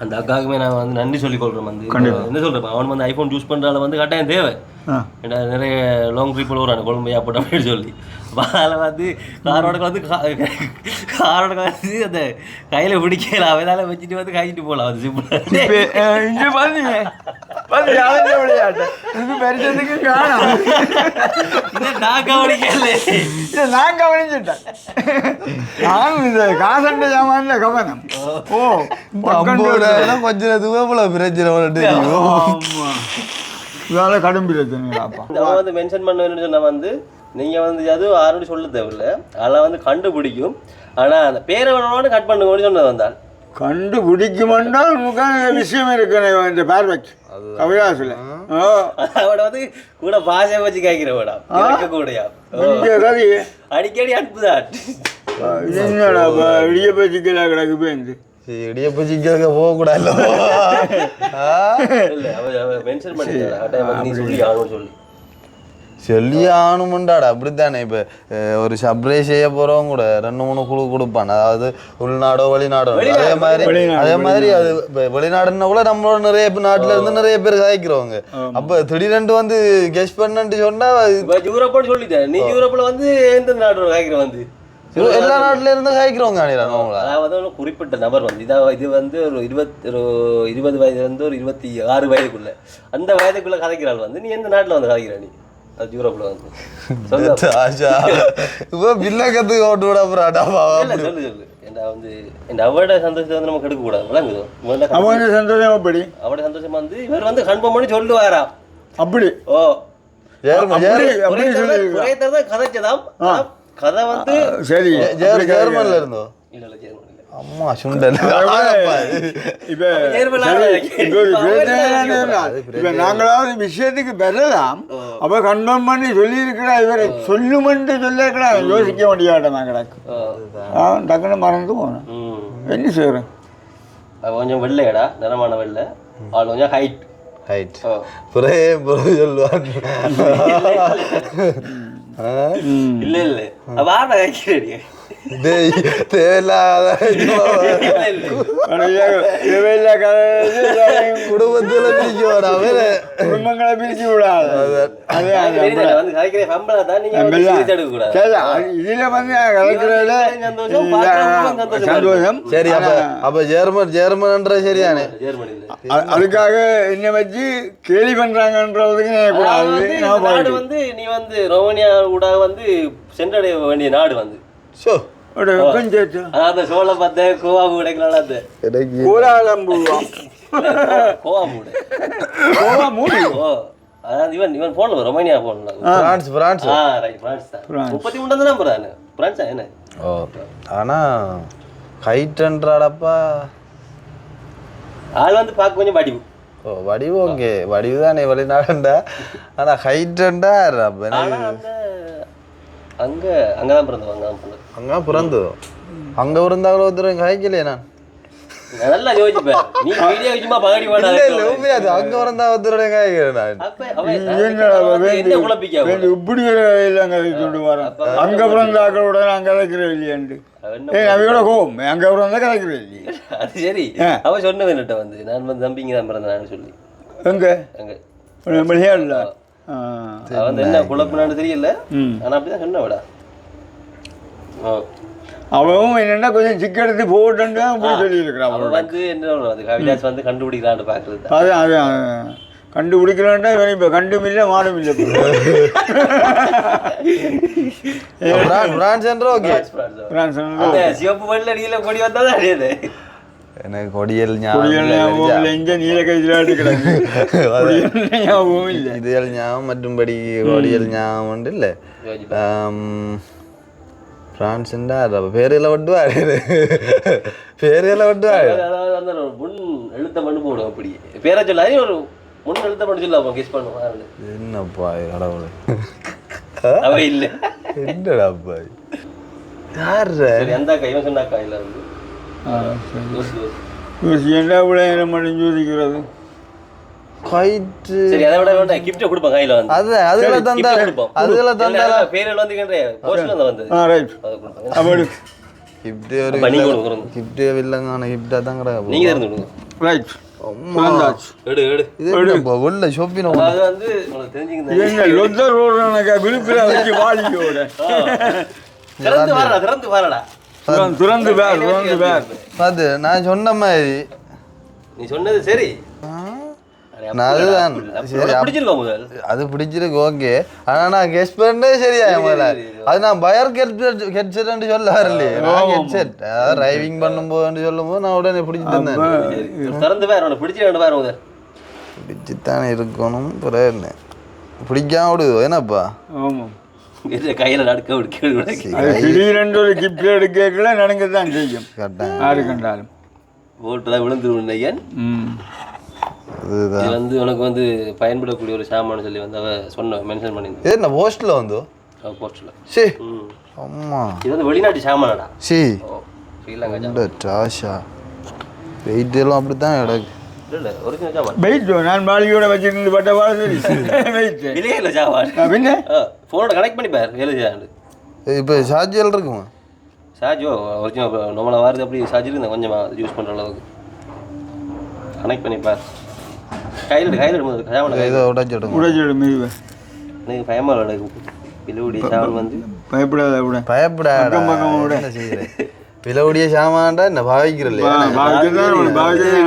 அந்த அக்காவுக்குமே நான் வந்து நன்றி சொல்லிக் கொள்கிறேன். வந்து என்ன சொல்கிறேன், அவன் வந்து ஐஃபோன் யூஸ் பண்ணுறால வந்து கட்டாயம் தேவை. ஏன்னா நிறைய லாங் ட்ரிப்பில் வரானு கொழம்பு ஏற்பட்ட அப்படின்னு சொல்லி. அதில் வந்து காரோட வந்து அந்த கையில் பிடிக்கல அவனால வச்சுட்டு வந்து காய்ச்சிட்டு போகலாம். அது நான் கவனிச்சுட்டேன். நானும் இந்த காசண்ட ஜாமான்ல கவனம். கொஞ்சம் தூவல பிரச்சனை இதால கடும் பிரச்சனைப்பா. நான் வந்து மென்ஷன் பண்ணணும்னு சொன்னா வந்து நீங்கள் வந்து அதுவும் யாரும் சொல்ல தேவையில்லை, அதெல்லாம் வந்து கண்டுபிடிக்கும். ஆனால் அந்த பேரை வேணும்னு கட் பண்ணுங்கன்னு சொன்னது வந்தால் கண்டுபிடிக்குமெண்டா உனக்கான விஷயம் இருக்கணும். இந்த பார்வைக்கு அவியாசில் அவட வந்து கூட பாஷை வச்சு கேட்கிறவடா கூடயா அடிக்கடி அனுப்புதான். என்னடா இடிய பச்சிக்கலா கிடக்கு பேருந்து இடியப்ப சிக்கலுக்கு போகக்கூடாது. சொல்லி ஆகணுமுண்டாடா அப்படித்தானே. இப்போ ஒரு சப்ரை செய்ய போகிறவங்க கூட 2-3 குழு கொடுப்பான். அதாவது உள்நாடோ வெளிநாடோ. அதே மாதிரி அது வெளிநாடுன்னா கூட நம்மளோட நிறைய நாட்டில் இருந்து நிறைய பேர் காய்க்கிறவங்க. அப்போ திடீரெண்டு வந்து கெஸ்ட் பண்ணு சொன்னா யூரோப்போடு சொல்லிட்டேன். நீ யூரோப்பில் வந்து எந்த நாட்டோட காய்க்கிற வந்து எல்லா நாட்டில இருந்து காய்க்கிறவங்க. அதாவது குறிப்பிட்ட நபர் வந்து இது வந்து ஒரு 20 வயதுலேருந்து ஒரு 26 வயதுக்குள்ள அந்த வயதுக்குள்ள கதைக்கிறாள் வந்து நீ எந்த நாட்டில் வந்து கதைக்கிற நீ அது யூரோப்ல வந்து சொல்லு. ஏன்னா வந்து இந்த அவட சந்தோஷத்தை வந்து நம்ம கெடுக்க கூடாது. விளங்குதோ அவன் சந்தோஷம் அப்படி அவட சந்தோஷம் வந்து இவர் வந்து கன்ஃபார்ம் பண்ணி சொல்லுவாரா அப்படி. குறையத்தான் கதைச்சதாம் கதை வந்து சரி ஜெர்மன்ல இருந்தோ இல்ல ஜெர்மன்ல அம்மா சுண்டல். இப்ப நாங்களாவது விஷயத்துக்கு பெறலாம். அப்ப கன்ஃபார்ம் பண்ணி சொல்லி இருக்கிறா இவரை சொல்லுமென்று சொல்லிருக்கா யோசிக்க முடியாட்டமா கிடக்கு. டக்குன்னு மறந்து போனேன். என்ன செய்யறேன். கொஞ்சம் வெள்ளையடா நிறமான வெள்ளை ஆள் கொஞ்சம் ஹைட் சொல்லுவாங்க. இல்ல இல்ல வாட வைக்கிறேன் தேவையில்லாத குடும்பத்துல பிரிக்க குடும்பங்களை பிரிச்சு விடாது. இதுல வந்து கலைக்கிறதுல சந்தோஷம். சரி அப்ப ஜெர்மன்ன்ற சரியானே. அதுக்காக என்ன வச்சு கேலி பண்றாங்கன்றதுக்கு வந்து நீ வந்து ரோமானியா கூட வந்து சென்றடைய வேண்டிய நாடு வந்து சோழ பத்த கோவா மூடைக்கலாம் அதாவது இவன் போன்ல ரொமானியா போன்ல பிரான்ஸ் 33 நம்பர் தானே பிரான்ஸ் என்ன. ஆனா ஹைட்ன்றாடப்பா ஆள் வந்து பார்க்க கொஞ்சம் வடிவு. வடிவு ஓகே வடிவு தானே வெளிநாடுண்டா. ஆனா ஹைட்ண்டா அங்கதான் பிறந்தோம். அங்கே பிறந்தோ அங்கே இருந்தாங்களோ ஒருத்தர் காய்க்கலையே. நான் நல்லா யோசிப்பேன் நீ வீடியோ சும்மா பகடி அது அங்க வரந்தா வந்துடுறேன் என்ன குழப்பிக்க இப்படி இல்லைங்க கொண்டு வரேன் அங்க பிறந்தாக்களோட நான் கதைக்கிறேன் இல்லையாண்டு அவையோட கோம் அங்க பிறந்தா கதைக்கிறேன் இல்லையே அது சரி அவ சொன்னது என்னட்ட வந்து நான் வந்து தம்பிங்க தான் பிறந்தேன் சொல்லி எங்க அங்க விளையாடல வந்து என்ன குழப்பினான்னு தெரியல ஆனா அப்படிதான் சொன்ன விடா அவன் என்னன்னா கொஞ்சம் சிக்க எடுத்து போட்டுன்னு அப்படி சொல்லியிருக்கிறான் அவன் வந்து என்ன அது கவிதாஸ் வந்து கண்டுபிடிக்கலான்னு பாக்குறது அதான் கண்டுபிடிக்கலான்டா இவன் இப்போ கண்டும் இல்லை மாடும் இல்லை சிவப்பு மண்ணில் அடியில் கொடி வந்தால் தான் அடையாது எனக்கு கொடியல் நீல கையில் ஞாபகம் இல்லை இதுகள் ஞாபகம் மற்றும்படி கொடியல் ஞாபகம் உண்டு இல்லை பிரான்ஸ்ண்டா பேரெல்லாம் விட்டுவாரு பேரெல்லாம் விட்டுவாரு அந்த முன் எழுத்த மண்ணு போடும் அப்படி பேரை சொல்லாது ஒரு முன் எழுத்த பண்ண சொல்ல கெஸ் பண்ணுவாங்க என்னப்பா கடவுளை அவ இல்லை என்னடாப்பா யார் எந்த கைவன் சொன்னா கையில் வந்து என்ன விளையாட யோசிக்கிறது சரி அதை விட வேண்டாம் கிஃப்ட் கொடுப்போம் கையில வந்து அது அதுல தந்தா அதுல தந்தா பேரில் வந்து போஸ்ட்ல வந்து ரைட் அப்படி கிஃப்ட் ஒரு கிஃப்ட் இல்லங்கன கிஃப்ட் தான் கிடக்கு நீங்க இருந்து கொடுங்க ரைட் எடு இது உள்ள ஷாப்பிங் அது வந்து உங்களுக்கு தெரிஞ்சுங்க என்ன லொத்தர் ஓடுறானக்கா விழுப்புல வச்சு வாலியோட திறந்து வரடா துறந்து பேர் அது நான் சொன்ன மாதிரி நீ சொன்னது சரி அதுதான் அது பிடிச்சிருக்கு ஓகே ஆனா நான் கெஸ் பண்ணே சரியா முதல்ல அது நான் பயர் ஹெட்செட் சொல்ல வரலையே நான் ஹெட்செட் டிரைவிங் பண்ணும்போது சொல்லும்போது நான் உடனே பிடிச்சி தந்தேன் திறந்து வேற பிடிச்சுத்தானே இருக்கணும் பிறகு என்ன பிடிக்காம விடுதோ என்னப்பா ஆமாம் கையில நடக்க திடீரென்று ஒரு கிஃப்ட் எடுக்கல நடக்கத்தான் செய்யும் யாரு கண்டாலும் ஓட்டுலாம் விழுந்துருவன் இது வந்து உனக்கு வந்து பயன்படக்கூடிய ஒரு சாமான் சொல்லி வந்து அவ சொன்ன மென்ஷன் பண்ணியிருந்தேன் என்ன போஸ்ட்ல வந்து போஸ்ட்ல சரி அம்மா இது வந்து வெளிநாட்டு சாமானடா சரி ஸ்ரீலங்கா டாஷா வெயிட் எல்லாம் அப்படித்தான் கிடக்கு இல்ல ஒரிஜினல் சாமான் வெயிட் நான் மாளிகையோட வச்சிருந்து பட்ட வாழ வெயிட் இல்லையே இல்லை சாமான் பின்ன ஃபோனோட கனெக்ட் பண்ணி பாரு எழுதியாண்டு இப்போ சார்ஜர் இருக்குமா சார்ஜோ ஒரிஜினல் நம்மளை வாருது அப்படி சார்ஜ் இருந்தால் கொஞ்சமாக யூஸ் பண்ணுற அளவுக்கு கனெக்ட் பண்ணி பாரு கையில் இதை உடைச்சிடும் எனக்கு பயமாக எனக்கு பிலுவுடைய சாமான் வந்து பயப்படாத விட பயப்படாத பிலவுடைய சாமான்டா என்ன பாவிக்கிற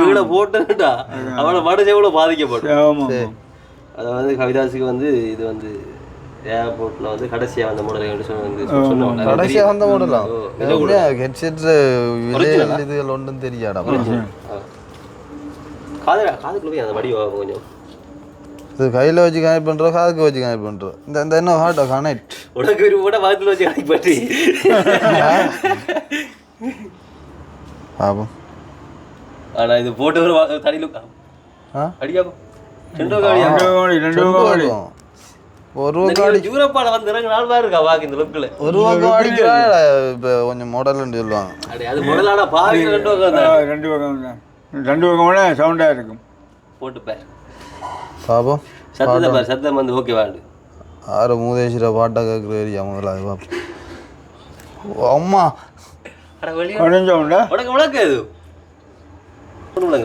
வீட போட்டுட்டா அவனை மனசே கூட பாதிக்கப்படும் அதை வந்து கவிதாசுக்கு வந்து இது வந்து ஏர்போர்ட்ல வந்து கடைசியா வந்த மாடல் வந்து சொன்னாங்க கடைசியா வந்த மாடலா ஹெட்செட் இதுகள் ஒன்றும் தெரியாடா காதுக்குள்ள போய் அந்த வடி கொஞ்சம் இது கையில் வச்சு கனெக்ட் பண்ணுறோம் காதுக்கு வச்சு கனெக்ட் பண்ணுறோம் இந்த என்ன ஹார்ட்டா கனெக்ட் உனக்கு ஒரு கூட வாரத்தில் வச்சு கனெக்ட் பண்ணி பாப்போம் ஆனா இது போட்டு ஒரு தடியில் அடிக்காப்போ ஒரு யூரோப்பால வந்து 2 நாள் பாரு இருக்கா வாக்கு இந்த லுக்கில் ஒரு பக்கம் அடிக்கிறா இப்போ கொஞ்சம் மாடல்னு சொல்லுவாங்க அது மாடலான பாவி 2 பக்கம் தான் 2 பக்கம் சவுண்டாக இருக்கும் போட்டு பாரு பாப்போம் சத்தத்தை பாரு சத்தம் வந்து ஓகே வாண்டு ஆறு மூதேஸ்வர பாட்டா கேட்குற ஏரியா முதல்ல அது பாப்போம் அம்மா உனக்கு விளக்கு அது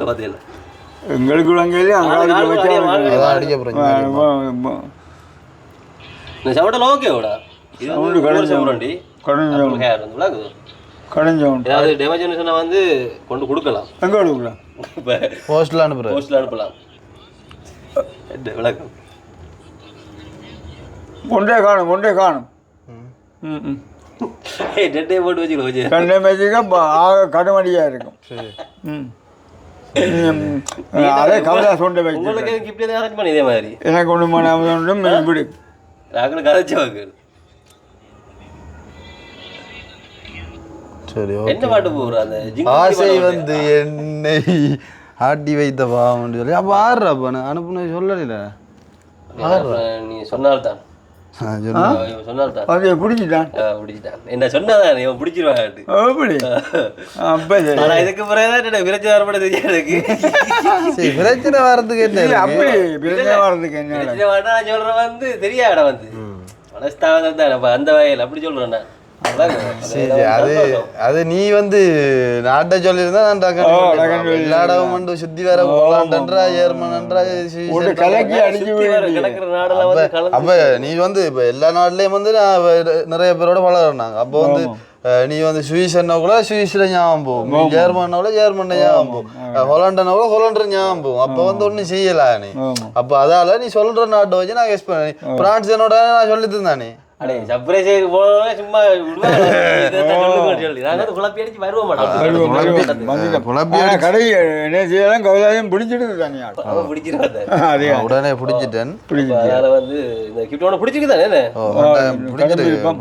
பார்த்தீங்களா எங்களுக்கு விளங்கையிலே அடிக்க போகிறேன் இந்த சவுண்டில் ஓகேடா இது ஏதாவது டேமேஜ் சொன்னா வந்து கொண்டு கொடுக்கலாம் எங்கே கொடுக்கலாம் போஸ்ட்ல அனுப்பலாம் விளக்கம் ஒன்றே காணும் டெட்டே போட்டு வச்சுக்கலாம் கண்டே வச்சுக்க ஆக கடுமடியாக இருக்கும் அதே கவலை சொண்டை வச்சு உங்களுக்கு கிஃப்ட் எதாவது அரேஞ்ச் பண்ணி இதே மாதிரி எனக்கு ஒன்று மணி இப்படி நாங்களும் கதைச்சவாங்க சரி என்ன பாட்டு போகிற அந்த ஆசை வந்து என்னை ஆட்டி வைத்த பாவம்னு சொல்லி அப்போ ஆடுறாப்பா நான் அனுப்புன சொல்லல நீ சொன்னால்தான் சொன்னால்தான் அது பிடிச்சிட்டான் பிடிச்சிட்டான் என்ன சொன்னதான் இவன் பிடிச்சிருவாங்க அப்படி அப்போ சரி ஆனா இதுக்கு பிறகுதான் விரைச்சி வரப்பட தெரியாது சரி பிரச்சனை வர்றதுக்கு என்ன இல்லை, இருக்கு? அப்படி பிரச்சனை வர்றதுக்கு என்ன நான் சொல்றேன் வந்து தெரியாட வந்து மனஸ்தாபம் தான் நம்ம அந்த வகையில் அப்படி சொல்றேன் நான் சரி அது நீ வந்து நாட்டை சொல்லியிருந்தா நான் எல்லா இடமும் வந்து சுத்தி வர போலான்றா ஜெர்மன்ன்றா ஒரு கலக்கி அடிச்சு கிடக்குற நாடெல்லாம் வந்து கலந்து அப்ப நீ வந்து இப்ப எல்லா நாட்டிலயும் வந்து நிறைய பேரோட பழகிறாங்க அப்போ வந்து நீ வந்து சுவிஸ்ன்னா கூட சுவிஸ்ல ஞாபகம் போகும் ஜெர்மன்னா கூட ஜெர்மன்ல ஞாபகம் போகும் ஹொலாண்டனா கூட ஹொலாண்டர் ஞாபகம் போகும் அப்ப வந்து ஒன்னும் செய்யலாம் நீ அப்ப அதால நீ சொல்ற நாட்டை வச்சு நான் கெஸ் பண்ணேன் பிரான்ஸ் என்னோட நான் சொல்லி தந்தானே அடே சர்ப்ரைஸ் போனோம்னா சும்மா குழப்பி அடிச்சு வருவோம் கடை என்ன செய்யலாம் கௌதாயம் பிடிச்சிடுது தனியா அதே உடனே பிடிச்சிட்டேன் அதனால வந்து இந்த கிஃப்டோட பிடிச்சிருக்குதானே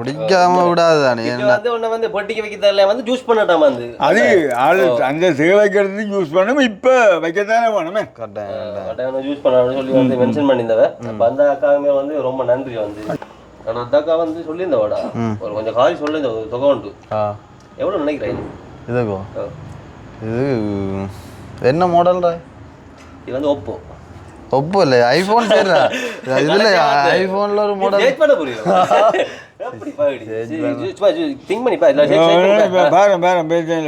பிடிக்காம விடாதானே வந்து உன்னை வந்து பொட்டிக்கு வைக்கிறதுல வந்து ஜூஸ் பண்ணட்டாமா வந்து அது ஆளு அந்த சேவை வைக்கிறதுக்கு யூஸ் பண்ணணும் இப்ப வைக்கத்தானே வேணுமே கரெக்டாக ஜூஸ் பண்ணணும்னு சொல்லி வந்து மென்ஷன் பண்ணியிருந்தவ அப்ப அந்த அக்காவுமே வந்து ரொம்ப நன்றி வந்து ஆனா அந்த அக்கா வந்து சொல்லியிருந்தவாடா ஒரு கொஞ்சம் காலி சொல்லியிருந்த ஒரு தொகை உண்டு எவ்வளவு நினைக்கிறேன் இதுக்கோ இது என்ன மாடல்ரா இது வந்து ஒப்போ ஒப்போ இல்லை ஐஃபோன் சரிடா இதுல ஐஃபோன்ல ஒரு மாடல் சேஞ்ச் பண்ண புரியும் எப்படி பாடி திங்க் பண்ணி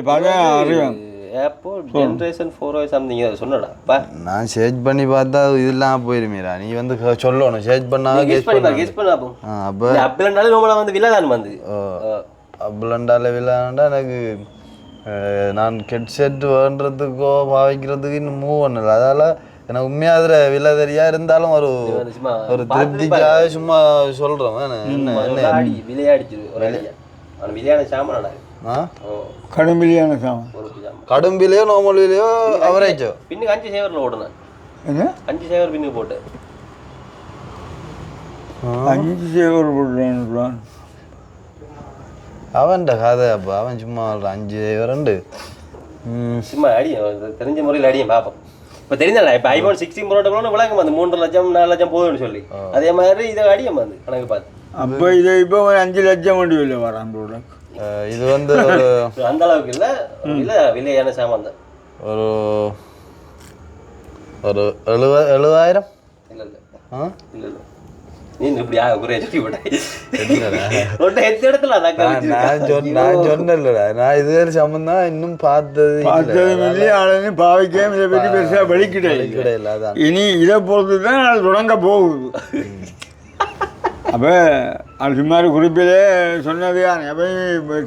பாரு அப்போ ஜெனரேஷன் 4 சம்திங் சொன்னடா பா நான் சர்ச் பண்ணி பார்த்தா இதெல்லாம் போயிருமேடா நீ வந்து சொல்லணும் சர்ச் பண்ணா கெஸ் பண்ணா அப்போ அப்படினால நம்மள வந்து வில்லதான் வந்து அப்படினால வில்லனா எனக்கு நான் ஹெட்செட் வேண்டறதுக்கோ பாவிக்கிறதுக்கு இன்னும் மூவ் பண்ணல அதால எனக்கு உண்மையா அதுல வில்ல தெரியா இருந்தாலும் ஒரு திருப்திக்காக சும்மா சொல்றேன் என்ன விளையாடிச்சு ஒரு ஐடியா அந்த விளையாட சாமானடா கடும் பில்லியான சாமான் கடும் பில்லையோ நார்மல் பில்லையோ அவரேஜோ பின்னுக்கு 5 சேவர்ல ஓடுனேன் என்ன 5 சேவர் பின்னுக்கு போட்டு 5 சேவர் போடுறான் அவன்ட கதை அப்போ அவன் சும்மா 5 சேவரண்டு சும்மா அடியும் தெரிஞ்ச முறையில் அடியும் பார்ப்போம் இப்போ தெரிஞ்சல இப்போ ஐஃபோன் 16 ப்ரோ போன விளக்கம் வந்து 3 லட்சம் 4 லட்சம் போகுதுன்னு சொல்லி அதே மாதிரி இதை அடியும் வந்து கணக்கு பார்த்து அப்போ இதை இப்போ 5 லட்சம் வண்டி வெளில வரான் ப்ரோடக்ட் இது வந்து அந்த அளவுக்கு இல்லை விலையான சாமான் தான் ஒரு 70,000 இல்லை நீ இப்படி ஒரே சொல்லி போட்டேன் எந்த இடத்துல நான் சொன்னேன்லடா நான் இதுவரை சம்பந்தம் இன்னும் பார்த்ததும் இல்லை ஆளுன்னு பாவிக்கே இதை பற்றி பெருசாக வெளிக்கிடையில இனி இதை பொறுத்து தான் அது தொடங்க போகுது அப்போ அது சும்மா குறிப்பிலே சொன்னது அப்போ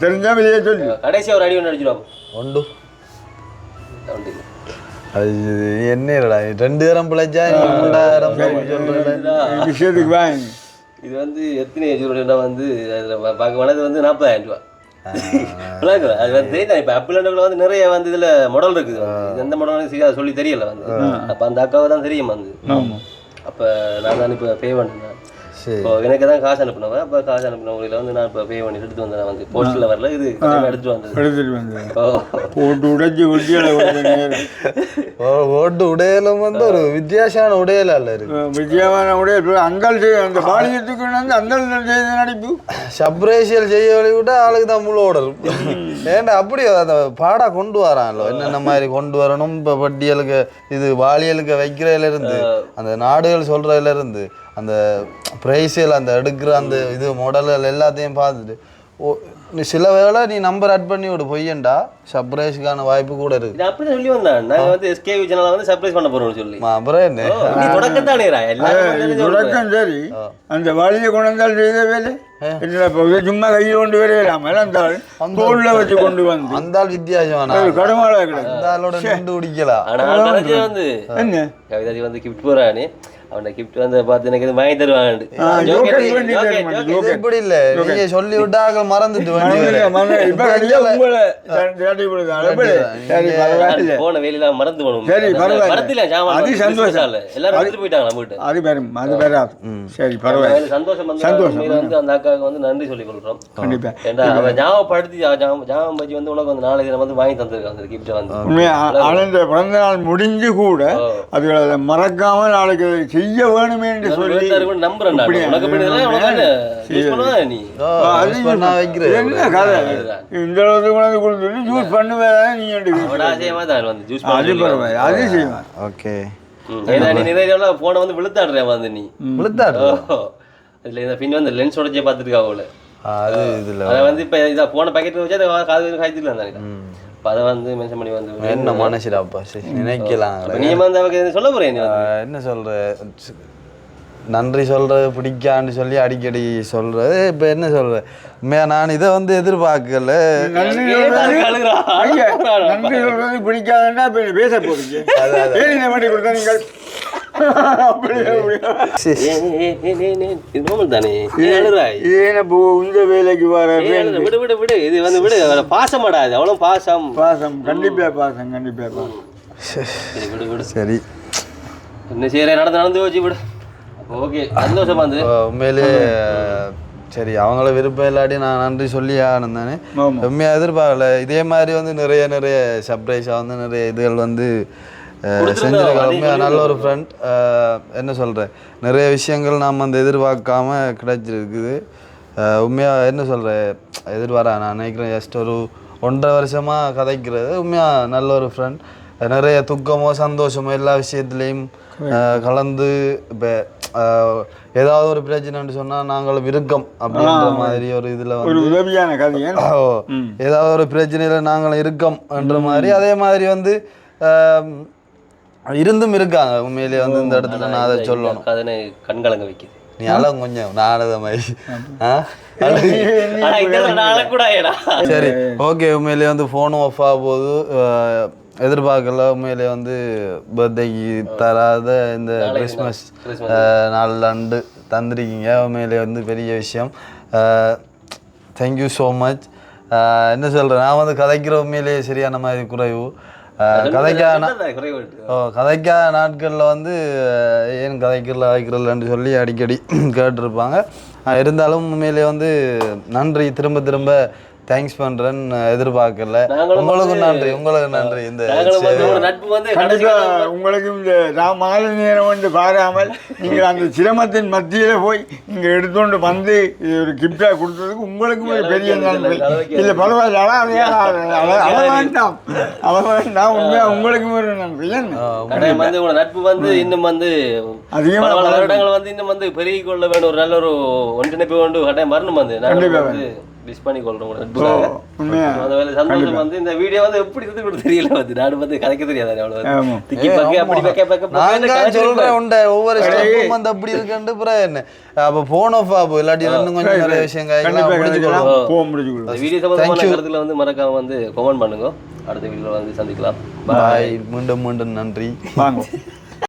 தெரிஞ்சா வெளியே சொல்லி கடைசி ஒரு அடி ஒன்று அடிச்சிடும் உண்டு அது என்ன இல்லடா 2 தரம் பிழைச்சா 3,000 சொல்றேன் விஷயத்துக்கு வாங்க இது வந்து எத்தனை ஏஜ் வந்து அதில் பார்க்க வளர்ந்து வந்து 40,000 ரூபா அது வந்து தெரியுதா இப்போ அப்பிள் வந்து நிறைய வந்து இதில் மாடல் இருக்குது எந்த மாடல் சரியாக சொல்லி தெரியல வந்து அப்போ அந்த அக்காவை தான் தெரியும் வந்து அப்போ நான் தான் இப்போ பே பண்ணேன் இப்போ எனக்கு தான் காசு அனுப்பினவன் அப்போ காசு அனுப்பின முறையில் வந்து நான் இப்போ பே பண்ணி எடுத்துட்டு வந்தேன் வந்து போஸ்ட்டில் வரல இது எடுத்துட்டு வந்தேன் போட்டு உடைச்சி ஓட்டு உடையலும் வந்து ஒரு வித்தியாசமான உடையல இருக்கு வித்தியாசமான உடையல் அங்கால் செய்ய அந்த பாலியத்துக்கு வந்து அந்தால் செய்த நடிப்பு சப்ரேஷியல் செய்ய வழி விட்டா ஆளுக்கு தான் முழு ஓடர் ஏன்டா அப்படி அந்த பாடா கொண்டு வரான்ல என்னென்ன மாதிரி கொண்டு வரணும் இப்போ பட்டியலுக்கு இது வாலியலுக்கு வைக்கிறதுல இருந்து அந்த நாடுகள் சொல்றதுல இருந்து அந்த ப்ரைஸில் அந்த எடுக்கிற அந்த இது மாடல்கள் எல்லாத்தையும் பார்த்துட்டு சில வேளை நீ நம்பர் ஆட் பண்ணி விடு பொய்யண்டா சர்ப்ரைஸுக்கான வாய்ப்பு கூட இருக்கு அப்படி சொல்லி வந்தேன் நான் வந்து எஸ்கேவி சேனலை வந்து சர்ப்ரைஸ் பண்ண போறோம்னு சொல்லி அப்புறம் என்ன தொடக்கம் சரி அந்த வாலியை கொண்டு வந்தால் செய்த வேலை சும்மா கையில் கொண்டு வரையலாமல் அந்த தோல்ல வச்சு கொண்டு வந்து அந்த வித்தியாசமான கடமாளா கிடையாது கண்டுபிடிக்கலாம் வந்து என்ன கவிதாஜி வந்து கிஃப்ட் போறானே அவனை கிஃப்ட் வந்து பார்த்து எனக்கு வாங்கி தருவாங்க இப்படி இல்ல நீங்க சொல்லி விட்டாங்க மறந்துட்டு போன வேலையில மறந்து போகணும் எல்லாரும் போயிட்டாங்க அது பெரும் அது பெறாது சரி பரவாயில்ல சந்தோஷம் வந்து அந்த அக்காவுக்கு வந்து நன்றி சொல்லிக் கொள்றோம் கண்டிப்பா ஏன்னா அவன் ஞாபகப்படுத்தி ஞாபகம் பற்றி வந்து உனக்கு வந்து நாளைக்கு வந்து வாங்கி தந்திருக்கான் அந்த கிஃப்ட் வந்து உண்மையா பிறந்த நாள் முடிஞ்சு கூட அதுகளை மறக்காம நாளைக்கு செய்ய வேணுமே என்று சொல்லி நம்புறேன் உனக்கு நீ என்ன கதை இந்த அளவுக்கு கொண்டாந்து கொடுத்துட்டு ஜூஸ் பண்ணுவேன் நீ அது பரவாயில்ல அதே செய்வேன். ஓகே நீ நிறைய போனை வந்து விழுத்தாடுறேன் வந்து நீ விழுத்தாடு இதுல இந்த பின் வந்து லென்ஸ் உடச்சே பார்த்துருக்கா அவள அது இதுல அதை வந்து இப்போ இதை போன பேக்கெட் வச்சு அதை காது காய்ச்சிட்டு இருந்தாங்க. இப்போ அதை வந்து மென்ஷன் பண்ணி வந்து என்ன மனசிடாப்பா நினைக்கலாம். நீ வந்து அவருக்கு சொல்ல போறேன் என்ன சொல்ற நன்றி சொல்றது பிடிக்கான்னு சொல்லி அடிக்கடி சொல்றது. இப்போ என்ன சொல்ற நான் இதை வந்து எதிர்பார்க்கல. நன்றி சொல்றது பிடிக்காதுன்னா பேச போறீங்க கொடுத்தா நீங்கள் இந்த வேலைக்கு வர விடு விடு விடு இது வந்து விடு பாசமாடாது அவ்வளவு பாசம் பாசம் கண்டிப்பா பாசம் கண்டிப்பா பாசம். விடு விடு சரி என்ன செய்யற நடந்து வச்சு விடு. ஓகே சந்தோஷமா வந்து உண்மையிலே சரி அவங்கள விருப்பம் இல்லாட்டி நான் நன்றி சொல்லி ஆகணும் தானே. உண்மையாக எதிர்பார்க்கல இதே மாதிரி வந்து நிறைய நிறைய சர்ப்ரைஸாக வந்து நிறைய இதுகள் வந்து செஞ்சிருக்காங்க. உண்மையாக நல்ல ஒரு ஃப்ரெண்ட். என்ன சொல்கிறேன் நிறைய விஷயங்கள் நாம் வந்து எதிர்பார்க்காம கிடைச்சிருக்குது. உண்மையாக என்ன சொல்கிறேன் எதிர்பார்க்க நான் நினைக்கிறேன் ஜஸ்ட் ஒரு 1.5 வருஷமாக கதைக்கிறது. உண்மையாக நல்ல ஒரு ஃப்ரெண்ட். நிறைய துக்கமோ சந்தோஷமோ எல்லா விஷயத்துலேயும் கலந்து இப்போ ஏதாவது ஒரு பிரச்சனைன்னு சொன்னால் நாங்களும் இருக்கோம் அப்படின்ற மாதிரி ஒரு இதில் ஒரு உதவியான கதை. ஏதாவது ஒரு பிரச்சனையில் நாங்களும் இருக்கோம்ன்ற மாதிரி அதே மாதிரி வந்து இருந்தும் இருக்காங்க. உண்மையிலேயே வந்து இந்த இடத்துல நான் அதை சொல்லணும். அதனை கண்கலங்க வைக்குது. நீ அழகு கொஞ்சம் நாடகமாயி சரி ஓகே. உண்மையிலேயே வந்து ஃபோனும் ஆஃப் ஆக போது எதிர்பார்க்கல. உண்மையிலே வந்து பர்த்டேக்கு தராத இந்த கிறிஸ்மஸ் நாளாண்டு தந்திருக்கீங்க. உண்மையிலே வந்து பெரிய விஷயம். Thank you so much. என்ன சொல்கிறேன் நான் வந்து கதைக்கிற உண்மையிலேயே சரியான மாதிரி குறைவு. கதைக்காத நாட்களில் வந்து ஏன் கதைக்கிறலன்னு சொல்லி அடிக்கடி கேட்டிருப்பாங்க. இருந்தாலும் உண்மையிலே வந்து நன்றி திரும்ப திரும்ப தேங்க்ஸ் பண்றேன். எதிர்பார்க்கல. உங்களுக்கு நன்றி இந்த உங்களுக்கு இந்த மாலை நேரம் வந்து பாராமல் நீங்கள் அந்த சிரமத்தின் மத்தியில போய் நீங்க எடுத்துட்டு வந்து ஒரு கிஃப்டா கொடுத்ததுக்கு உங்களுக்கும் ஒரு பெரிய நன்றி. இல்ல பரவாயில்ல வேண்டாம் உண்மையா உங்களுக்கும் ஒரு நன்றி. நட்பு வந்து இன்னும் வந்து அதிகமான வருடங்கள் வந்து இன்னும் வந்து பெருகி கொள்ள வேண்டும். ஒரு நல்ல ஒரு ஒன்றிணைப்பு கொண்டு கட்டாயம் வரணும். வந்து மிஸ் பண்ணி கொள்றோம். சந்தோஷம் வந்து இந்த வீடியோ வந்து எப்படி இருந்து கூட தெரியல. வந்து நாடு வந்து கதைக்க தெரியாது. ஒவ்வொரு ஸ்டெப்பும் வந்து அப்படி இருக்குன்னு என்ன அப்ப போன் ஆஃப் ஆகும். இல்லாட்டி இன்னும் கொஞ்சம் நிறைய விஷயங்கள் வீடியோ சம்பந்தமான கருத்துல வந்து மறக்காம வந்து கமெண்ட் பண்ணுங்க. அடுத்த வீடியோல வந்து சந்திக்கலாம். பாய். மீண்டும் நன்றி.